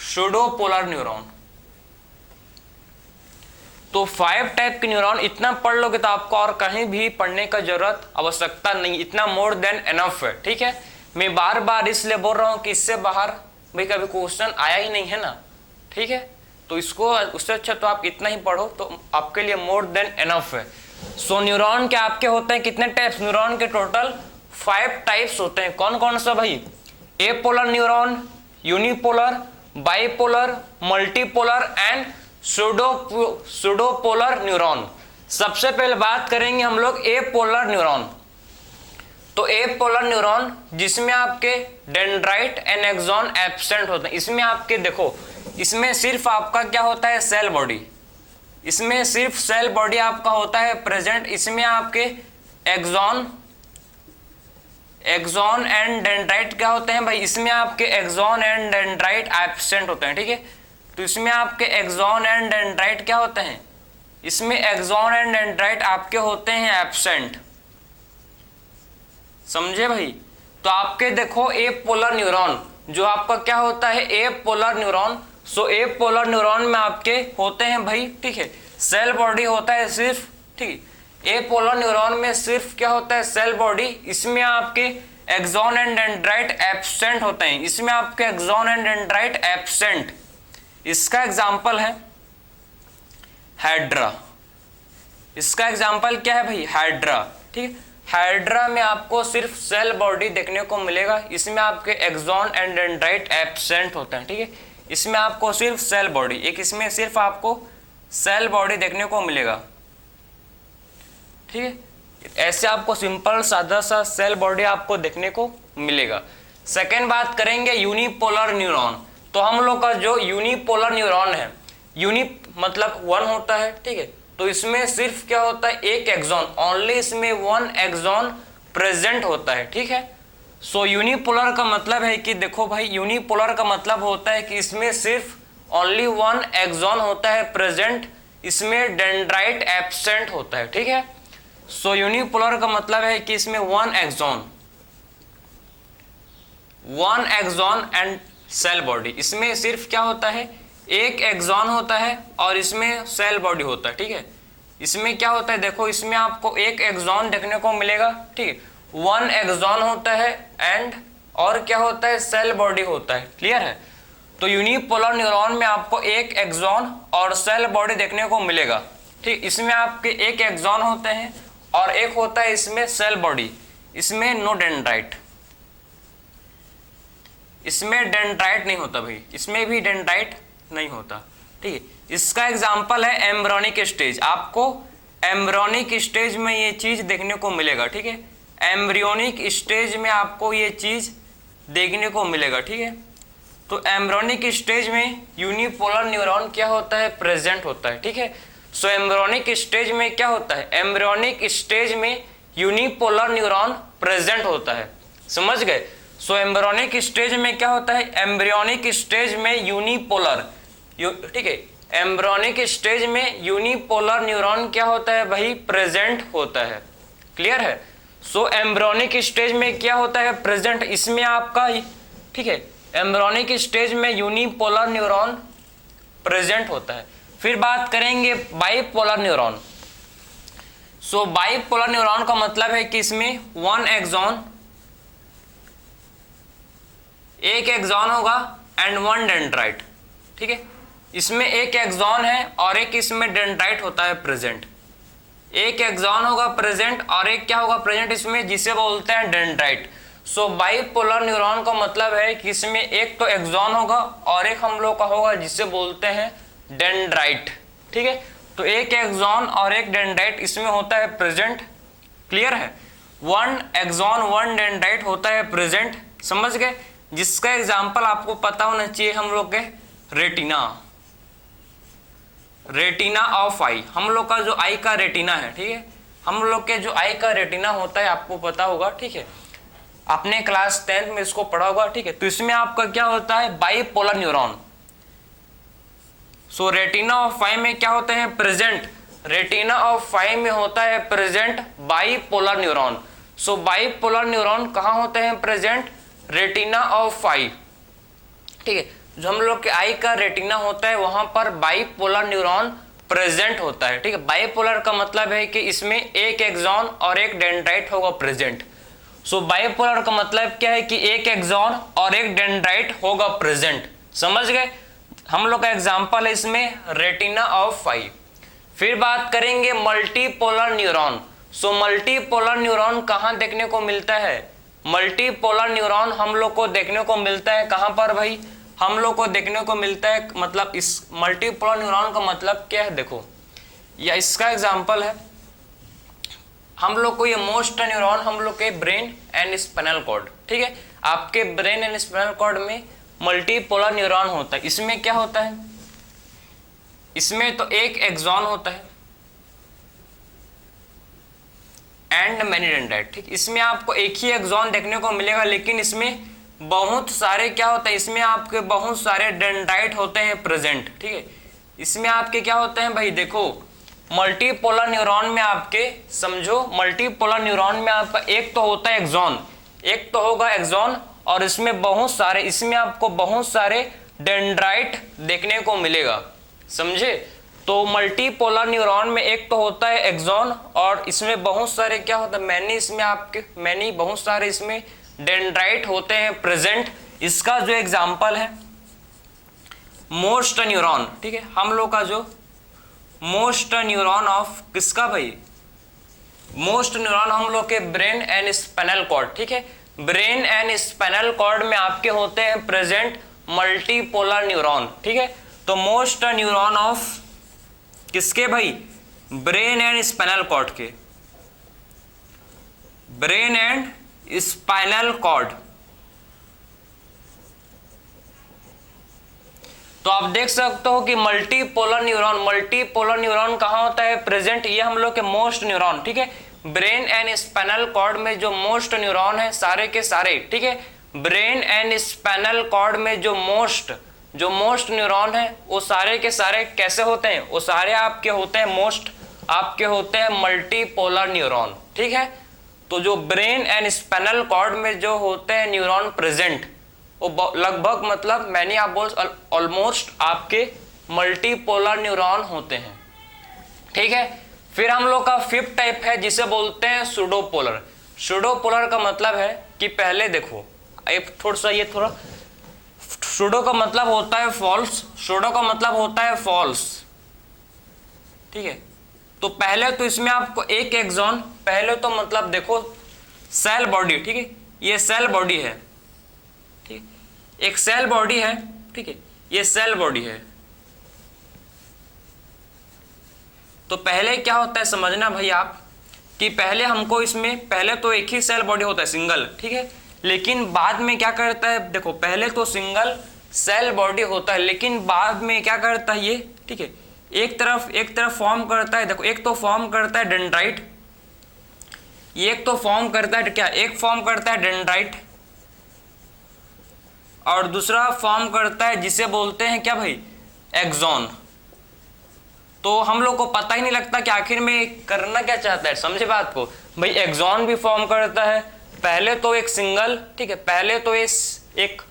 सूडोपोलर न्यूरॉन, तो 5 टाइप के न्यूरॉन इतना पढ़ लोगे तो आपको और कहीं भी पढ़ने का जरूरत आवश्यकता नहीं, इतना मोर देन एनफ है, ठीक है। मैं बार बार इसलिए बोल रहा हूं कि इससे बाहर भाई कभी क्वेश्चन आया ही नहीं है ना, ठीक है। तो इसको उससे अच्छा तो आप इतना ही पढ़ो तो आपके लिए मोर देन एनफ है। सो न्यूरॉन के आपके होते हैं कितने टाइप्स, न्यूरॉन के टोटल 5 टाइप्स होते हैं। कौन कौन सा भाई, apolar neuron, unipolar, bipolar, multipolar and pseudopolar neuron. सबसे पहले बात करेंगे हम लोग एपोलर न्यूरॉन। तो एपोलर न्यूरॉन जिसमें आपके डेंड्राइट एंड एक्सॉन एब्सेंट होते हैं। इसमें आपके देखो, इसमें सिर्फ आपका क्या होता है, सेल बॉडी, इसमें सिर्फ सेल बॉडी आपका होता है प्रेजेंट। इसमें आपके एक्सॉन एंड डेंड्राइट क्या होते हैं भाई, इसमें आपके एक्सॉन एंड डेंड्राइट एब्सेंट होते हैं, ठीक है। तो इसमें आपके एक्सॉन एंड डेंड्राइट क्या होते हैं, इसमें एक्सॉन एंड डेंड्राइट आपके होते हैं एब्सेंट, समझे भाई। तो आपके देखो एपोलर न्यूरॉन जो आपका क्या होता है, एपोलर न्यूरॉन। सो एपोलर न्यूरॉन में आपके होते हैं भाई, ठीक है, सेल बॉडी होता है सिर्फ, ठीक। एपोलर न्यूरॉन में सिर्फ क्या होता है, सेल बॉडी। इसमें आपके एक्सॉन एंड डेंड्राइट एब्सेंट होते हैं, इसमें आपके एक्सॉन एंड डेंड्राइट एब्सेंट। इसका एग्जाम्पल है हाइड्रा, इसका एग्जाम्पल क्या है भाई, हाइड्रा, ठीक है। हाइड्रा में आपको सिर्फ सेल बॉडी देखने को मिलेगा, इसमें आपके एक्सॉन एंड डेंड्राइट एब्सेंट होते हैं, ठीक है। इसमें आपको सिर्फ सेल बॉडी, एक इसमें सिर्फ आपको सेल बॉडी देखने को मिलेगा, ठीक है। ऐसे आपको सिंपल सादा सा सेल बॉडी आपको देखने को मिलेगा। सेकेंड बात करेंगे यूनिपोलर न्यूरॉन। तो हम लोग का जो यूनिपोलर न्यूरॉन है, यूनि मतलब 1 होता है, ठीक है। तो इसमें सिर्फ क्या होता है, एक एक्सॉन, ओनली इसमें 1 एक्सॉन प्रेजेंट होता है, ठीक है। सो यूनिपोलर का मतलब है कि देखो भाई, यूनिपोलर का मतलब होता है कि इसमें सिर्फ ओनली 1 एक्सॉन होता है प्रेजेंट, इसमें डेंड्राइट एब्सेंट होता है, ठीक है। सो यूनिपोलर का मतलब है कि इसमें 1 एक्सॉन एंड सेल बॉडी। इसमें सिर्फ क्या होता है, एक एक्सॉन होता है और इसमें सेल बॉडी होता है, ठीक है। इसमें क्या होता है, देखो इसमें आपको एक एक्सॉन देखने को मिलेगा, ठीक, 1 एक्सॉन होता है एंड और क्या होता है, सेल बॉडी होता है, क्लियर है। तो यूनिपोलर न्यूरॉन में आपको एक एक्सॉन और सेल बॉडी देखने को मिलेगा, ठीक। इसमें आपके एक एक्सॉन होते हैं और एक होता है इसमें सेल बॉडी। इसमें नो डेंड्राइट, इसमें डेंड्राइट नहीं होता भाई, इसमें भी डेंड्राइट नहीं होता, ठीक है। इसका एग्जांपल है एम्ब्रियोनिक स्टेज। आपको एम्ब्रियोनिक स्टेज में ये चीज देखने को मिलेगा, ठीक है। एम्ब्रियोनिक स्टेज में आपको ये चीज देखने को मिलेगा, ठीक है। तो एम्ब्रियोनिक स्टेज में यूनिपोलर न्यूरॉन क्या होता है, प्रेजेंट होता है, ठीक है। सो एम्ब्रियोनिक स्टेज में क्या होता है, एम्ब्रियोनिक स्टेज में यूनिपोलर न्यूरॉन प्रेजेंट होता है, समझ गए। सो एम्ब्रियोनिक स्टेज में क्या होता है, एम्ब्रियोनिक स्टेज में यूनिपोलर, ठीक है, एम्ब्रियोनिक स्टेज में यूनिपोलर न्यूरॉन क्या होता है भाई, प्रेजेंट होता है, क्लियर है। सो एम्ब्रियोनिक स्टेज में क्या होता है, प्रेजेंट, इसमें आपका, ठीक है, एम्ब्रियोनिक स्टेज में यूनिपोलर न्यूरॉन प्रेजेंट होता है। फिर बात करेंगे बाइपोलर न्यूरॉन। सो बाइपोलर न्यूरॉन का मतलब है कि इसमें 1 एक्सॉन, एक एक्सॉन होगा एंड 1 डेंड्राइट, ठीक है। इसमें एक एक्सॉन है और एक इसमें डेंड्राइट होता है प्रेजेंट। एक एक्सॉन होगा प्रेजेंट और एक क्या होगा प्रेजेंट इसमें, जिसे बोलते हैं डेंड्राइट। सो बाइपोलर न्यूरॉन का मतलब है कि इसमें एक तो एक्सॉन होगा और एक हम लोग का होगा जिसे बोलते हैं डेंड्राइट, ठीक है। तो एक एक्सॉन और एक डेंड्राइट इसमें होता है प्रेजेंट, क्लियर है। 1 एक्सॉन 1 डेंड्राइट होता है प्रेजेंट, समझ गए। जिसका एग्जाम्पल आपको पता होना चाहिए हम लोग के रेटिना। रेटिना ऑफ आई, हम लोग का जो आई का रेटिना है, ठीक है, हम लोग के जो आई का रेटिना होता है आपको पता होगा, ठीक है, आपने क्लास 10th में इसको पढ़ा होगा, ठीक है। तो इसमें आपका क्या होता है, bipolar neuron. So retina of eye में क्या होते हैं, प्रेजेंट, रेटिना ऑफ आई में होता है प्रेजेंट बाइपोलर न्यूरॉन। सो बाइपोलर न्यूरॉन कहाँ होते हैं प्रेजेंट, रेटिना ऑफ आई, ठीक है। जो हम लोग के आई का रेटिना होता है वहां पर बाइपोलर न्यूरॉन प्रेजेंट होता है, ठीक है। बाइपोलर का मतलब है कि इसमें एक एक्सॉन और एक डेंड्राइट होगा प्रेजेंट। सो बाइपोलर का मतलब क्या है कि एक एक्सॉन और एक डेंड्राइट होगा प्रेजेंट, समझ गए। हम लोग का एग्जांपल है इसमें रेटिना ऑफ आई। फिर बात करेंगे मल्टीपोलर न्यूरॉन। सो मल्टीपोलर न्यूरॉन कहाँ देखने को मिलता है, मल्टीपोलर न्यूरॉन हम लोग को देखने को मिलता है कहाँ पर भाई, हम लोग को देखने को मिलता है, मतलब इस मल्टीपोलर न्यूरॉन का मतलब क्या है, देखो या इसका एग्जांपल है, हम लोग को ये मोस्ट न्यूरॉन हम लोग के ब्रेन एंड स्पाइनल कॉर्ड, ठीक है, आपके ब्रेन एंड स्पाइनल कॉर्ड में मल्टीपोलर न्यूरॉन होता है। इसमें क्या होता है, इसमें तो एक एक्सॉन होता है एंड मैनी डेंड्राइट, ठीक। इसमें आपको एक ही एक्सॉन देखने को मिलेगा, लेकिन इसमें बहुत सारे क्या होते हैं, इसमें आपके बहुत सारे डेंड्राइट होते हैं प्रेजेंट, ठीक है। इसमें आपके क्या होते हैं भाई, देखो मल्टीपोलर न्यूरॉन में आपके समझो, मल्टीपोलर न्यूरॉन में आपका एक तो होता है एक्सॉन, एक तो होगा एक्सॉन और इसमें बहुत सारे, इसमें आपको बहुत सारे डेंड्राइट देखने को मिलेगा, समझे। तो मल्टीपोलर न्यूरॉन में एक तो होता है एक्सॉन और इसमें बहुत सारे क्या होता है, मैनी, इसमें आपके मैनी बहुत सारे इसमें डेंड्राइट होते हैं प्रेजेंट। इसका जो एग्जांपल है मोस्ट न्यूरॉन, ठीक है, हम लोग का जो मोस्ट न्यूरॉन ऑफ किसका भाई, मोस्ट न्यूरॉन हम लोग के ब्रेन एंड स्पाइनल कॉर्ड, ठीक है, ब्रेन एंड स्पाइनल कॉर्ड में आपके होते हैं प्रेजेंट मल्टीपोलर न्यूरॉन, ठीक है। तो मोस्ट न्यूरॉन ऑफ किसके भाई, ब्रेन एंड स्पाइनल कॉर्ड के, ब्रेन एंड स्पाइनल कॉर्ड। तो आप देख सकते हो कि मल्टीपोलर न्यूरॉन कहां होता है प्रेजेंट, ये हम लोग के मोस्ट न्यूरॉन, ठीक है, ब्रेन एंड स्पाइनल कॉर्ड में जो मोस्ट न्यूरॉन है सारे के सारे, ठीक है, ब्रेन एंड स्पाइनल कॉर्ड में जो मोस्ट न्यूरॉन है वो सारे के सारे कैसे होते हैं, वो सारे आपके होते हैं मोस्ट, आपके होते हैं मल्टीपोलर न्यूरॉन, ठीक है। तो जो ब्रेन एंड स्पाइनल कॉर्ड में जो होते हैं न्यूरॉन प्रेजेंट वो लगभग मतलब मैंने आप बोल ऑलमोस्ट आपके मल्टीपोलर न्यूरॉन होते हैं, ठीक है। फिर हम लोग का फिफ्थ टाइप है जिसे बोलते हैं सूडोपोलर। सूडोपोलर का मतलब है कि पहले देखो एक थोड़ा सूडो का मतलब होता है फॉल्स, सूडो का मतलब होता है फॉल्स, ठीक है। तो पहले तो इसमें आपको एक एक्सॉन, पहले तो मतलब देखो सेल बॉडी, ठीक है, ये सेल बॉडी है, ठीक है, एक सेल बॉडी है, ठीक है, ये सेल बॉडी है। तो पहले क्या होता है समझना भाई आप कि पहले हमको इसमें पहले तो एक ही सेल बॉडी होता है सिंगल, ठीक है, लेकिन बाद में क्या करता है, देखो पहले तो सिंगल सेल बॉडी होता है लेकिन बाद में क्या करता है ये, ठीक है, एक तरफ फॉर्म करता है, देखो एक तो फॉर्म करता है डेंड्राइट, एक तो फॉर्म करता है क्या, एक फॉर्म करता है डेंड्राइट और दूसरा फॉर्म करता है जिसे बोलते हैं क्या भाई, एक्सॉन। तो हम लोग को पता ही नहीं लगता कि आखिर में करना क्या चाहता है, समझे बात को भाई। एक्सॉन भी फॉर्म करता है, पहले तो एक सिंगल, ठीक है, पहले तो एक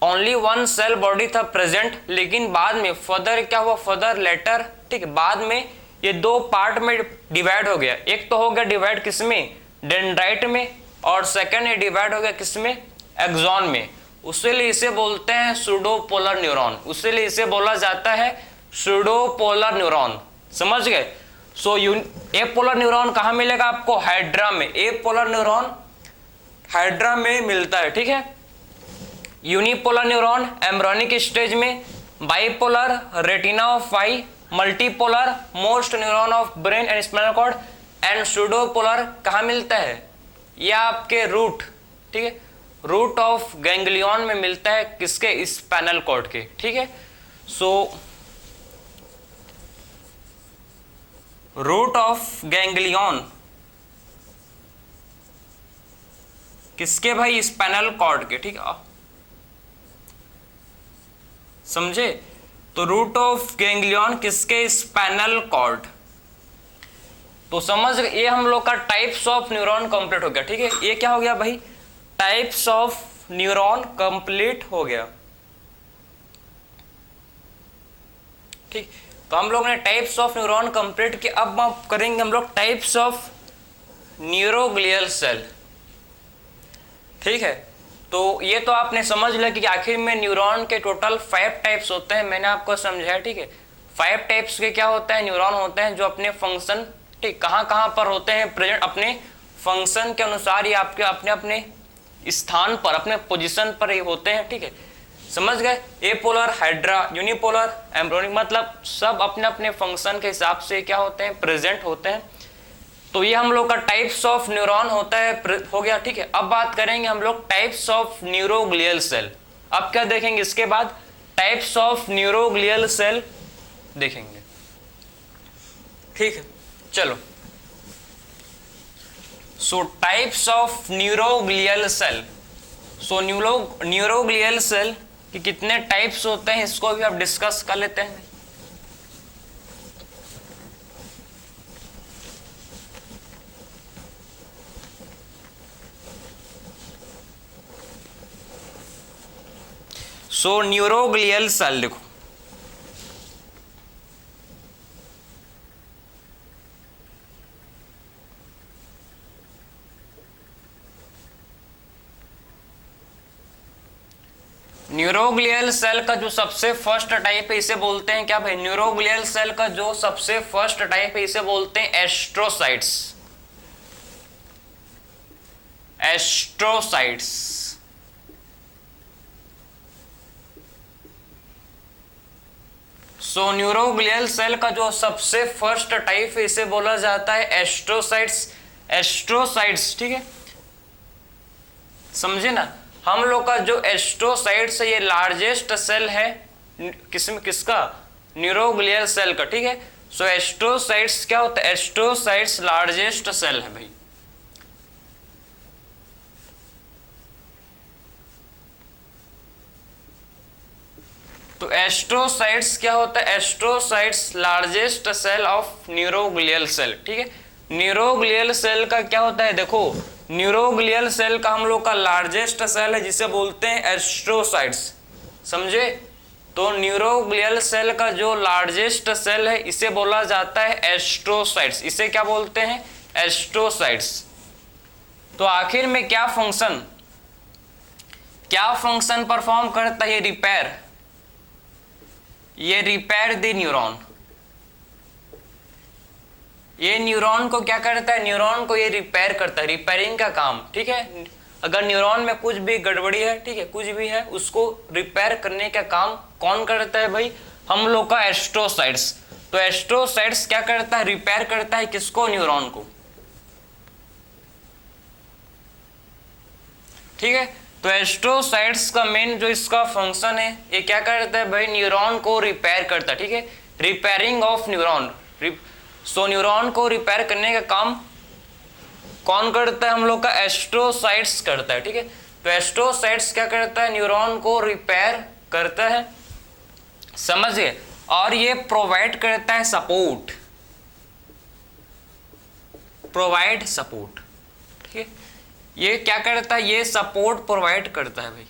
ओनली वन सेल बॉडी था प्रेजेंट, लेकिन बाद में फर्दर क्या हुआ, फर्दर लेटर, ठीक है, बाद में ये दो पार्ट में डिवाइड हो गया। एक तो हो गया डिवाइड किसमें, डेंड्राइट में, और सेकंड ये डिवाइड हो गया किसमें, एक्सॉन में। उसीलिए इसे बोलते हैं सूडोपोलर न्यूरॉन, उसीलिए इसे बोला जाता है सूडोपोलर न्यूरॉन, समझ गए। सो एपोलर न्यूरॉन कहाँ मिलेगा आपको, हाइड्रा में। एपोलर न्यूरॉन हाइड्रा में मिलता है, ठीक है। यूनिपोलर न्यूरॉन एम्ब्रियोनिक स्टेज में, bipolar retina of eye, multipolar most neuron of brain and spinal cord, and pseudopolar कहाँ मिलता है, यह आपके रूट, ठीक है, रूट ऑफ गैंग्लियन में मिलता है, किसके, स्पाइनल कॉर्ड के, ठीक है। सो रूट ऑफ गैंग्लियन किसके भाई? स्पाइनल कॉर्ड के, ठीक है, समझे? तो रूट ऑफ गैंग्लियन किसके? Spinal cord. तो समझ गए, ये हम लोग का टाइप्स ऑफ न्यूरॉन कंप्लीट हो गया, ठीक है। ये क्या हो गया भाई? टाइप्स ऑफ न्यूरॉन कंप्लीट हो गया, ठीक। तो हम लोग ने टाइप्स ऑफ न्यूरॉन कंप्लीट किया। अब हम करेंगे हम लोग टाइप्स ऑफ न्यूरोग्लियल सेल, ठीक है। तो ये तो आपने समझ लिया कि आखिर में न्यूरॉन के टोटल 5 टाइप्स होते हैं, मैंने आपको समझाया, ठीक है। 5 टाइप्स के क्या होता है? न्यूरॉन होते हैं जो अपने फंक्शन, ठीक, कहाँ कहाँ पर होते हैं प्रेजेंट, अपने फंक्शन के अनुसार ये आपके अपने अपने स्थान पर, अपने पोजीशन पर ये होते हैं, ठीक है, समझ गए। एपोलर, हाइड्रा, यूनिपोलर, एम्ब्रियोनिक, मतलब सब अपने अपने फंक्शन के हिसाब से क्या होते हैं? प्रेजेंट होते हैं। तो ये हम लोग का टाइप्स ऑफ न्यूरॉन होता है, हो गया, ठीक है। अब बात करेंगे हम लोग टाइप्स ऑफ न्यूरोग्लियल सेल। अब क्या देखेंगे इसके बाद? टाइप्स ऑफ न्यूरोग्लियल सेल देखेंगे, ठीक है। चलो, so types of neuroglial cell. So neuroglial cell कि कितने टाइप्स होते हैं इसको भी अब डिस्कस कर लेते हैं। सो न्यूरोग्लियल सेल देखो, न्यूरोग्लियल सेल का जो सबसे फर्स्ट टाइप है इसे बोलते हैं क्या भाई? न्यूरोग्लियल सेल का जो सबसे फर्स्ट टाइप है इसे बोलते हैं एस्ट्रोसाइट्स। एस्ट्रोसाइट्स, सो न्यूरोग्लियल सेल का जो सबसे फर्स्ट टाइप है इसे बोला जाता है एस्ट्रोसाइट्स। एस्ट्रोसाइट्स, ठीक है, समझे ना। हम लोग का जो एस्ट्रोसाइट्स है ये लार्जेस्ट सेल है किसका? न्यूरोग्लियल सेल का, ठीक है। सो एस्ट्रोसाइट्स क्या होता है? एस्ट्रोसाइट्स लार्जेस्ट सेल है भाई। तो एस्ट्रोसाइट्स क्या होता है? Astrocytes largest cell of neuroglial cell, ठीक है। न्यूरोग्लियल सेल का क्या होता है? देखो, न्यूरोग्लियल सेल का हम लोग का लार्जेस्ट सेल है जिसे बोलते हैं एस्ट्रोसाइट्स, समझे। तो न्यूरोग्लियल सेल का जो लार्जेस्ट सेल है इसे बोला जाता है एस्ट्रोसाइट्स। इसे क्या बोलते हैं? एस्ट्रोसाइट्स। तो आखिर में क्या फंक्शन परफॉर्म करता है? ये रिपेयर द न्यूरॉन। ये न्यूरॉन को क्या करता है? न्यूरॉन को ये रिपेयर करता है, रिपेयरिंग का काम, ठीक है। अगर न्यूरॉन में कुछ भी गड़बड़ी है, ठीक है, कुछ भी है, उसको रिपेयर करने का काम कौन करता है भाई? हम लोग का एस्ट्रोसाइट्स। तो एस्ट्रोसाइट्स क्या करता है? रिपेयर करता है किसको? न्यूरॉन को, ठीक है। तो एस्ट्रोसाइट्स का मेन जो इसका फंक्शन है ये क्या करता है भाई? न्यूरॉन को रिपेयर करता है, ठीक है, repairing of neuron. So neuron को रिपेयर करने का काम कौन करता है? हम लोग का एस्ट्रोसाइट्स करता है, ठीक है। तो एस्ट्रोसाइट्स क्या करता है? न्यूरॉन को रिपेयर करता है, समझिए। और ये प्रोवाइड करता है सपोर्ट, प्रोवाइड सपोर्ट, ठीक है। ये क्या करता है? ये सपोर्ट प्रोवाइड करता है भाई।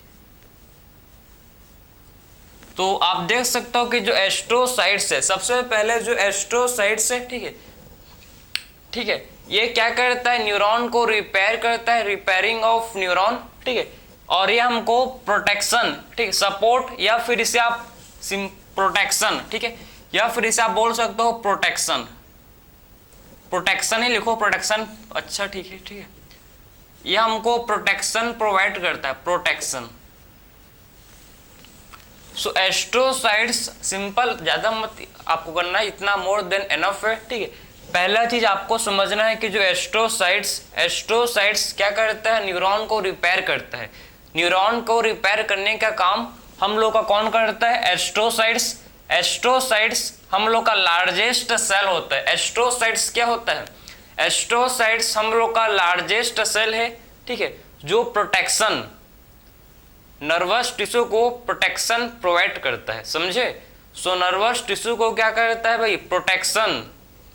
तो आप देख सकते हो कि जो एस्ट्रोसाइट्स है, सबसे पहले जो एस्ट्रोसाइट्स है, ठीक है, ठीक है, ये क्या करता है? न्यूरॉन को रिपेयर करता है, रिपेयरिंग ऑफ न्यूरॉन, ठीक है। और ये हमको प्रोटेक्शन, ठीक है, सपोर्ट, या फिर इसे आप प्रोटेक्शन, ठीक है, या फिर इसे आप बोल सकते हो प्रोटेक्शन। प्रोटेक्शन ही लिखो, प्रोटेक्शन, अच्छा, ठीक है, ठीक है। ये हमको प्रोटेक्शन प्रोवाइड करता है, प्रोटेक्शन। सो एस्ट्रोसाइट्स सिंपल, ज्यादा मत आपको करना है, इतना मोर देन एनफ है, ठीक है। पहला चीज आपको समझना है कि जो एस्ट्रोसाइट्स क्या करता है? न्यूरॉन को रिपेयर करता है। न्यूरॉन को रिपेयर करने का काम हम लोग का कौन करता है? एस्ट्रोसाइट्स। एस्ट्रोसाइट्स हम लोग का लार्जेस्ट सेल होता है। एस्ट्रोसाइट्स क्या होता है? एस्ट्रोसाइट्स हम लोग का लार्जेस्ट सेल है, ठीक है, जो प्रोटेक्शन, नर्वस टिश्यू को प्रोटेक्शन प्रोवाइड करता है, समझे। सो नर्वस टिश्यू को क्या करता है भाई? प्रोटेक्शन,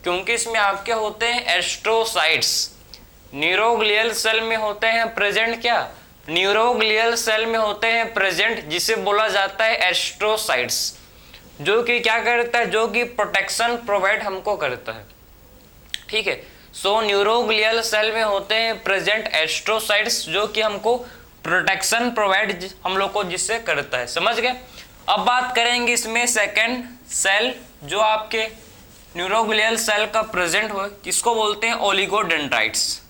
क्योंकि इसमें आपके होते हैं एस्ट्रोसाइट्स। न्यूरोग्लियल सेल में होते हैं प्रेजेंट क्या? न्यूरोग्लियल सेल में होते हैं प्रेजेंट, जिसे बोला जाता है एस्ट्रोसाइट्स, जो कि क्या करता है? जो कि प्रोटेक्शन प्रोवाइड हमको करता है, ठीक है। सो न्यूरोग्लियल सेल में होते हैं प्रेजेंट एस्ट्रोसाइट्स, जो कि हमको प्रोटेक्शन प्रोवाइड हम लोग को जिससे करता है, समझ गए। अब बात करेंगे इसमें सेकंड सेल जो आपके न्यूरोग्लियल सेल का प्रेजेंट हो, किसको बोलते हैं? ओलिगोडेंड्राइट्स।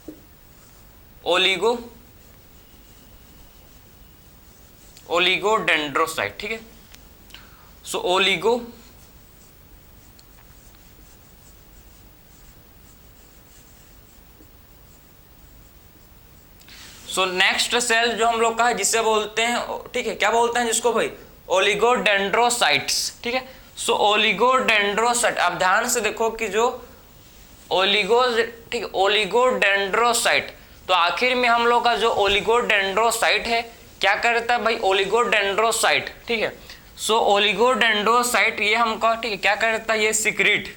ओलिगोडेंड्रोसाइट, ठीक है। सो ओलिगो सो नेक्स्ट सेल जो हम लोग का है जिसे बोलते हैं, ठीक है, क्या बोलते हैं जिसको भाई? ओलिगोडेंड्रोसाइट्स, ठीक है। सो ओलिगोडेंड्रोसाइट, आप ध्यान से देखो कि जो ठीक है, ओलिगोडेंड्रोसाइट, तो आखिर में हम लोग का जो ओलिगोडेंड्रोसाइट है क्या करता है भाई? ओलिगोडेंड्रोसाइट, ठीक है। सो ओलिगोडेंड्रोसाइट ये हमका, ठीक है, क्या करता है? ये सिक्रीट,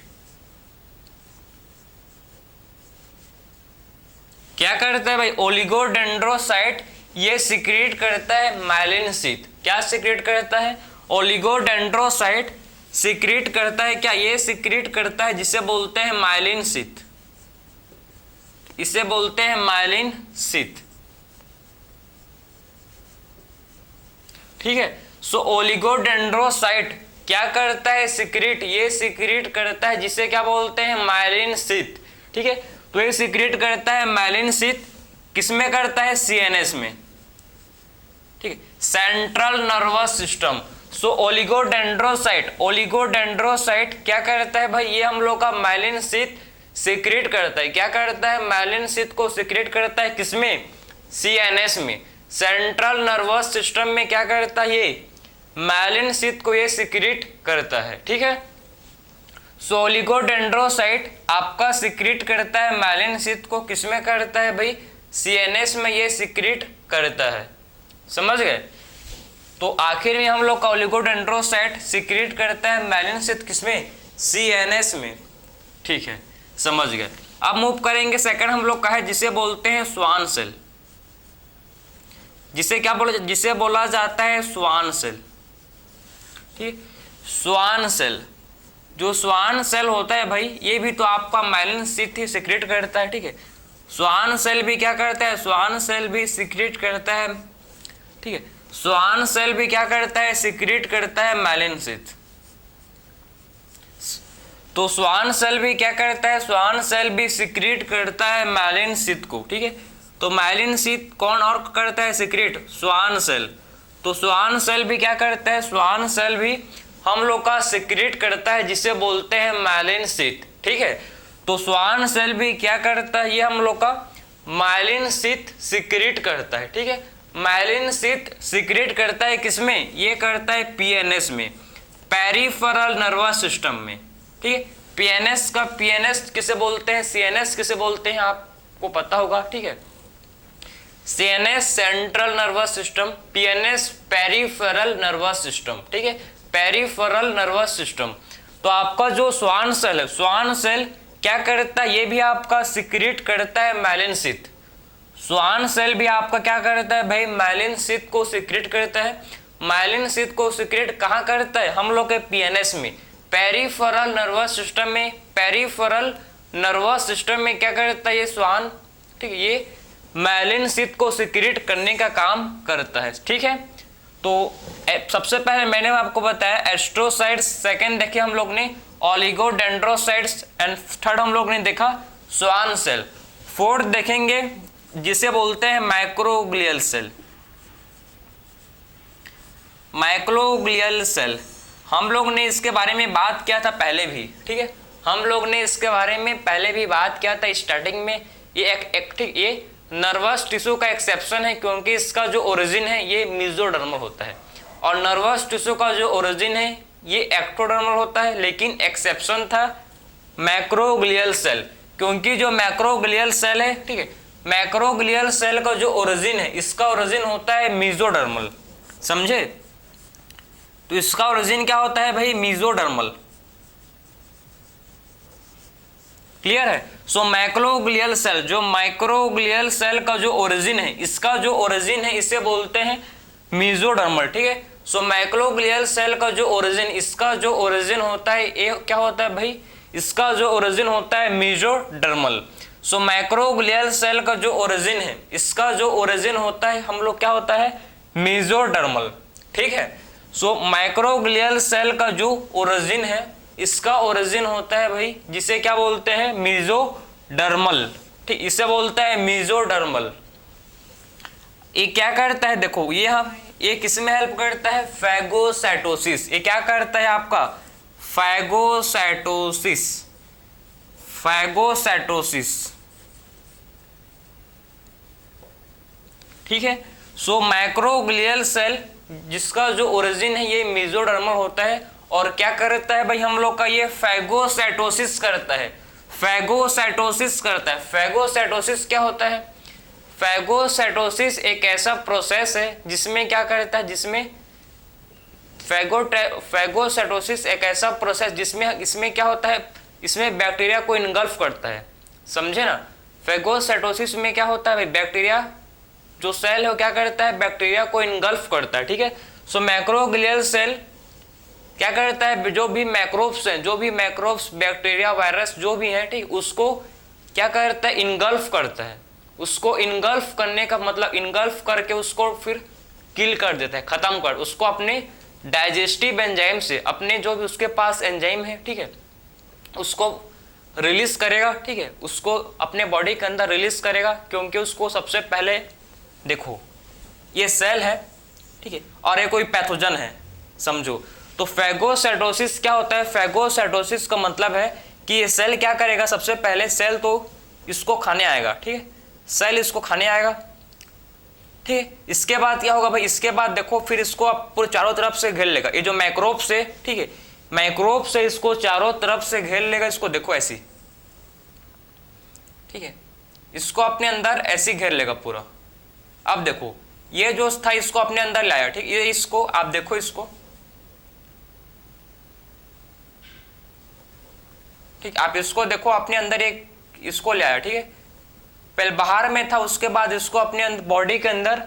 क्या करता है भाई? ओलिगोडेंड्रोसाइट ये सिक्रीट करता है माइलिन शीथ। क्या सिक्रीट करता है? ओलिगोडेंड्रोसाइट सिक्रीट करता है क्या? ये सिक्रीट करता है जिसे बोलते हैं माइलिन शीथ, इसे बोलते हैं माइलिन शीथ, ठीक है। सो ओलिगोडेंड्रोसाइट क्या करता है? सिक्रीट, ये सिक्रीट करता है जिसे क्या बोलते हैं? माइलिन शीथ, ठीक है। तो ये सिक्रीट करता है माइलिन शीथ, किसमें करता है? सीएनएस में, ठीक है, सेंट्रल नर्वस सिस्टम। सो ओलिगोडेंड्रोसाइट क्या करता है भाई? ये हम लोग का माइलिन शीथ सिक्रीट करता है। क्या करता है? माइलिन शीथ को सिक्रीट करता है, किसमें? सीएनएस में, सेंट्रल नर्वस सिस्टम में क्या करता है? ये माइलिन शीथ को ये सिक्रीट करता है, ठीक है। सो ओलिगोडेंड्रोसाइट आपका सिक्रीट करता है माइलिन शीथ को, किसमें करता है भाई? सीएनएस में ये सिक्रीट करता है, समझ गए। तो आखिर में हम लोग का ओलिगोडेंड्रोसाइट सिक्रीट करता है माइलिन शीथ, किसमें? सीएनएस में, ठीक है, समझ गए। अब मूव करेंगे सेकंड हम लोग का है जिसे बोलते हैं स्वान सेल, जिसे क्या बोला? जिसे बोला जाता है स्वान सेल, ठीक। स्वान सेल, जो स्वान सेल होता है भाई, ये भी तो आपका माइलिन शीथ ही सिक्रीट करता है, ठीक है। स्वान सेल भी क्या करता है? स्वान सेल भी सिक्रीट करता है, ठीक है। स्वान सेल भी क्या करता है? सिक्रीट करता है माइलिन शीथ। तो स्वान सेल भी क्या करता है? स्वान सेल भी सिक्रीट करता है माइलिन शीथ को, ठीक है। तो माइलिन शीथ कौन और करता है सिक्रीट? Schwann cell. तो स्वान सेल भी क्या करता है? स्वान सेल भी हम लोग का सिक्रीट करता है जिसे बोलते हैं माइलिन शीथ, ठीक है। तो स्वान सेल भी क्या करता है? ये हम लोग का माइलिन शीथ सिक्रीट करता है, ठीक है। माइलिन शीथ सिक्रीट करता है किसमें? ये करता है पीएनएस में, पेरिफेरल नर्वस सिस्टम में, ठीक है। पीएनएस का पीएनएस किसे बोलते हैं? सीएनएस किसे बोलते हैं आपको पता होगा, ठीक है। CNS central nervous system, PNS peripheral nervous system, ठीक है, पेरिफेरल नर्वस सिस्टम। तो आपका जो स्वान सेल है, स्वान सेल क्या करता है? ये भी आपका सिक्रीट करता है माइलिन शीथ। स्वान सेल भी आपका क्या करता है भाई? माइलिन शीथ को सिक्रीट करता है। माइलिन शीथ को सिक्रीट कहाँ करता है? हम लोग के पीएनएस में, पेरिफेरल नर्वस सिस्टम में। पेरिफेरल नर्वस सिस्टम में क्या करता है ये स्वान, ठीक है, ये माइलिन शीथ को सिक्रीट करने का काम करता है, ठीक है। तो सबसे पहले मैंने आपको बताया एस्ट्रोसाइट्स, सेकंड देखे हम लोग ने ओलिगोडेंड्रोसाइट्स, एंड थर्ड हम लोग ने देखा स्वान सेल। फोर्थ देखेंगे जिसे बोलते हैं माइक्रोग्लियल सेल। माइक्रोग्लियल सेल हम लोग ने इसके बारे में बात किया था पहले भी, ठीक है। हम लोग ने इसके बारे में पहले भी बात किया था स्टार्टिंग में। ये नर्वस टिश्यू का एक्सेप्शन है, क्योंकि इसका जो ओरिजिन है ये मेसोडर्मल होता है, और नर्वस टिश्यू का जो ओरिजिन है ये एक्टोडर्मल होता है, लेकिन एक्सेप्शन था मैक्रोग्लियल सेल, क्योंकि जो मैक्रोग्लियल सेल है, ठीक है, मैक्रोग्लियल सेल का जो ओरिजिन है, इसका ओरिजिन होता है मेसोडर्मल, समझे? तो इसका ओरिजिन क्या होता है भाई? मेसोडर्मल। क्लियर है? सो मैक्रोग्लियल सेल, जो माइक्रोग्लियल सेल का जो ओरिजिन है, इसका जो ओरिजिन है इसे बोलते हैं मेसोडर्मल, ठीक है। सो मैक्रोग्लियल सेल का जो ओरिजिन, इसका जो ओरिजिन होता है ये क्या होता है भाई? इसका जो ओरिजिन होता है मेसोडर्मल। सो मैक्रोग्लियल सेल का जो ओरिजिन है, इसका जो ओरिजिन होता है हम लोग क्या होता है? मेसोडर्मल, ठीक है। सो माइक्रोग्लियल सेल का जो ओरिजिन है, इसका ओरिजिन होता है भाई, जिसे क्या बोलते हैं? मेसोडर्मल, ठीक, इसे बोलता है मेसोडर्मल। ये क्या करता है? देखो ये किसमें हेल्प करता है? फैगोसाइटोसिस। ये क्या करता है आपका? फैगोसाइटोसिस, फैगोसाइटोसिस, ठीक है। सो मैक्रोग्लियल सेल जिसका जो ओरिजिन है ये मेसोडर्मल होता है, और क्या करता है भाई हम लोग का? ये फैगोसाइटोसिस करता है, फैगोसाइटोसिस करता है। फैगोसाइटोसिस क्या होता है? फैगोसाइटोसिस एक ऐसा प्रोसेस है जिसमें क्या करता है? जिसमें फैगोसाइटोसिस एक ऐसा प्रोसेस जिसमें इसमें क्या होता है? इसमें बैक्टीरिया को इनगल्फ करता है, समझे ना? फैगोसाइटोसिस में क्या होता है भाई? बैक्टीरिया जो सेल है वो क्या करता है? बैक्टीरिया को इनगल्फ करता है, ठीक है। सो मैक्रोग्लियल सेल क्या करता है? जो भी मैक्रोब्स हैं, जो भी मैक्रोब्स, बैक्टीरिया, वायरस जो भी है, ठीक, उसको क्या करता है? इनगल्फ करता है। उसको इनगल्फ करने का मतलब इनगल्फ करके उसको फिर किल कर देता है, खत्म कर, उसको अपने डाइजेस्टिव एंजाइम से, अपने जो भी उसके पास एंजाइम है, ठीक है, उसको रिलीज करेगा, ठीक है, उसको अपने बॉडी के अंदर रिलीज करेगा, क्योंकि उसको सबसे पहले देखो ये सेल है, ठीक है, और ये कोई पैथोजन है, समझो। तो फैगोसाइटोसिस क्या होता है? फैगोसाइटोसिस का मतलब है कि ये सेल क्या करेगा? सबसे पहले सेल तो इसको खाने आएगा, ठीक है, सेल इसको खाने आएगा, ठीक है। इसके बाद क्या होगा भाई? इसके बाद देखो फिर इसको आप पूरे चारों तरफ से घेर लेगा, ये जो माइक्रोब से, ठीक है, माइक्रोब से इसको चारों तरफ से घेर लेगा, इसको देखो ऐसी, ठीक है, इसको अपने अंदर ऐसी घेर लेगा पूरा। अब देखो ये जो था इसको अपने अंदर लाया, ठीक, ये इसको आप देखो, इसको, ठीक, आप इसको देखो अपने अंदर एक इसको ले आया, ठीक है, पहले बाहर में था, उसके बाद इसको अपने बॉडी के अंदर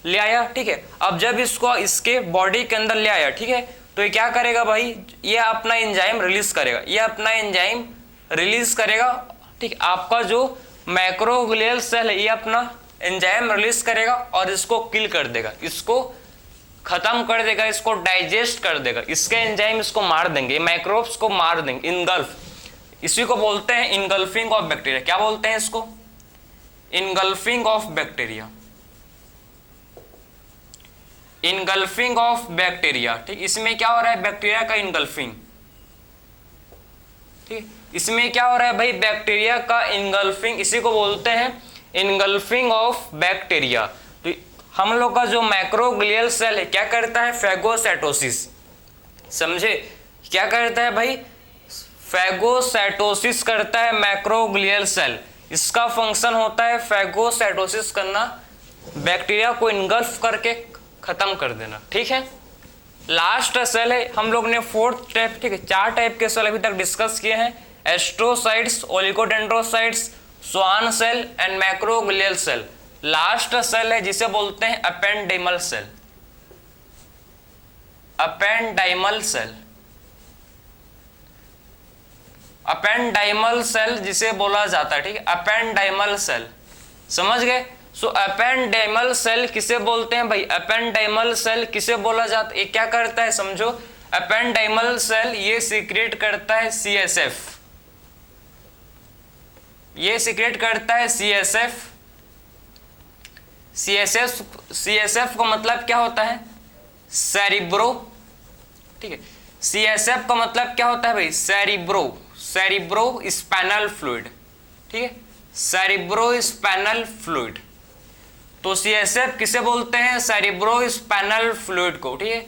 ले आया, ठीक है। अब जब इसको इसके बॉडी के अंदर ले आया, ठीक है, तो ये क्या करेगा भाई? ये अपना एंजाइम रिलीज करेगा, ये अपना एंजाइम रिलीज करेगा, ठीक, आपका जो मैक्रोग्लियल सेल है ये अपना एंजाइम रिलीज करेगा और इसको किल कर देगा, इसको खत्म कर देगा, इसको डाइजेस्ट कर देगा, इसके एंजाइम इसको मार देंगे, माइक्रोब्स को मार देंगे, इनगल्फ। इसी को बोलते हैं इनगल्फिंग ऑफ बैक्टीरिया। क्या बोलते हैं इसको? Engulfing of bacteria, engulfing of bacteria, ठीक। इसमें क्या हो रहा है? बैक्टीरिया का इनगल्फिंग, ठीक। इसमें क्या हो रहा है भाई? बैक्टीरिया का इनगल्फिंग, इसी को बोलते हैं इनगल्फिंग ऑफ बैक्टीरिया। तो हम लोग का जो मैक्रोग्लियल सेल है क्या करता है? फैगोसाइटोसिस, समझे? क्या करता है भाई? फैगोसाइटोसिस करता है मैक्रोग्लियल सेल। इसका फंक्शन होता है फैगोसाइटोसिस करना, बैक्टीरिया को इनगल्फ करके खत्म कर देना, ठीक है। लास्ट सेल है, हम लोग ने फोर्थ टाइप, ठीक है, 4 टाइप के सेल अभी तक डिस्कस किए हैं, astrocytes, oligodendrocytes, Schwann cell and macroglial cell. Last cell है जिसे बोलते हैं ependymal cell, ependymal cell, ependymal cell जिसे बोला जाता है, ठीक है, अपेंडाइमल सेल, समझ गए? सो अपेंडाइमल सेल किसे बोलते हैं भाई? अपेंडाइमल सेल किसे बोला जाता है? ये क्या करता है समझो? अपेंडाइमल सेल ये सीक्रेट करता है CSF, ये सीक्रेट करता है CSF। CSF का मतलब क्या होता है? सेरिब्रो, ठीक है, CSF का मतलब क्या होता है भाई? सेरिब्रो, सेरिब्रो स्पाइनल फ्लूइड, ठीक है, सेरिब्रो स्पाइनल फ्लूइड। तो CSF किसे बोलते हैं? सेरिब्रो स्पाइनल फ्लूइड को, ठीक है।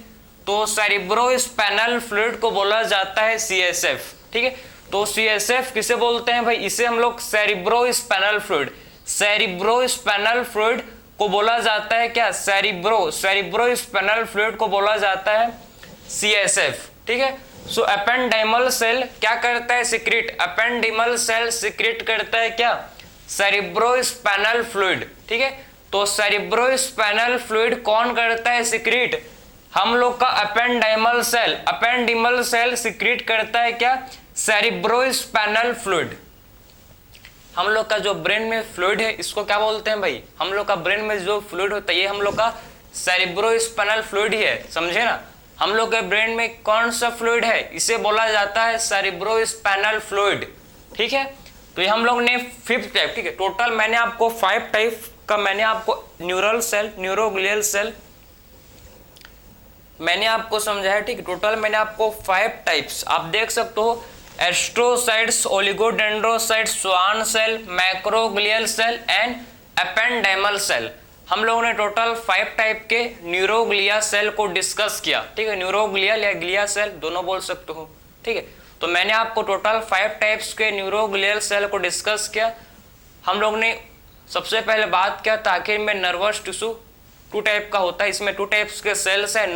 तो सेरिब्रोस्पाइनल फ्लूइड को बोला जाता है CSF। ठीक है, तो CSF किसे बोलते हैं भाई, इसे हम लोग सेरिब्रोस्पाइनल फ्लूइड, सेरिब्रोस्पाइनल फ्लूइड को बोला जाता है क्या, सेरिब्रोस्पाइनल फ्लूइड को बोला जाता है CSF। ठीक है, सो एपेंडाइमल सेल क्या करता है, सिक्रीट, एपेंडाइमल सेल सिक्रीट करता है क्या, सेरिब्रोस्पाइनल फ्लूइड। ठीक है, तो सेरिब्रोस्पाइनल फ्लूइड कौन करता है सिक्रीट, हम लोग का ependymal cell, ependymal cell secrete करता है क्या, सेरिब्रोस्पाइनल फ्लूइड। हम लोग का जो ब्रेन में फ्लूइड है इसको क्या बोलते हैं भाई, हम लोग का ब्रेन में जो फ्लूइड होता है ये हम लोग का सेरिब्रोस्पाइनल फ्लूइड ही है, समझे ना। हम लोग के ब्रेन में कौन सा फ्लूइड है, इसे बोला जाता है सेरिब्रोस्पाइनल फ्लूइड। ठीक है, तो ये हम लोग ने 5th टाइप। ठीक है, टोटल मैंने आपको 5 टाइप का मैंने आपको न्यूरल सेल, न्यूरोग्लियल सेल मैंने आपको समझाया। ठीक है, टोटल मैंने आपको 5 टाइप्स आप देख सकते हो, astrocytes, oligodendrocytes, Schwann cell, macroglial cell and ependymal cell. हम लोगों ने टोटल 5 टाइप के न्यूरोग्लिया सेल को डिस्कस किया। ठीक है, न्यूरोग्लियल या ग्लिया सेल दोनों बोल सकते हो। ठीक है, तो मैंने आपको टोटल 5 टाइप्स के न्यूरोग्लियल सेल को डिस्कस किया। हम लोग ने सबसे पहले बात किया था आखिर में नर्वस टिश्यू 2 टाइप का होता है, इसमें 2 टाइप्स के सेल्स है,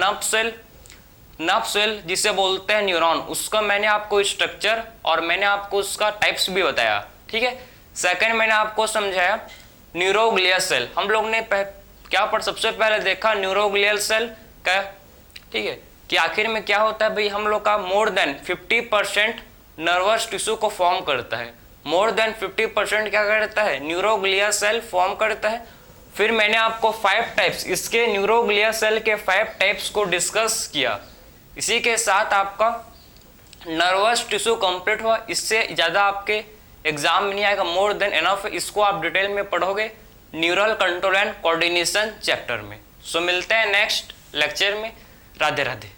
नर्व सेल जिसे बोलते हैं न्यूरॉन, उसका मैंने आपको स्ट्रक्चर और मैंने आपको उसका टाइप्स भी बताया। ठीक है, सेकंड मैंने आपको समझाया न्यूरोग्लिया सेल। हम लोग ने क्या पर सबसे पहले देखा न्यूरोग्लियल सेल का। ठीक है, कि आखिर में क्या होता है भाई, हम लोग का मोर देन 50% नर्वस टिश्यू को फॉर्म करता है, मोर देन 50% क्या करता है, न्यूरोग्लिया सेल फॉर्म करता है। फिर मैंने आपको 5 टाइप्स, इसके न्यूरोग्लिया सेल के 5 टाइप्स को डिस्कस किया। इसी के साथ आपका नर्वस टिश्यू कंप्लीट हुआ, इससे ज़्यादा आपके एग्जाम में नहीं आएगा, मोर देन एनफ। इसको आप डिटेल में पढ़ोगे neural control and coordination chapter में। सो मिलते हैं नेक्स्ट लेक्चर में। राधे राधे।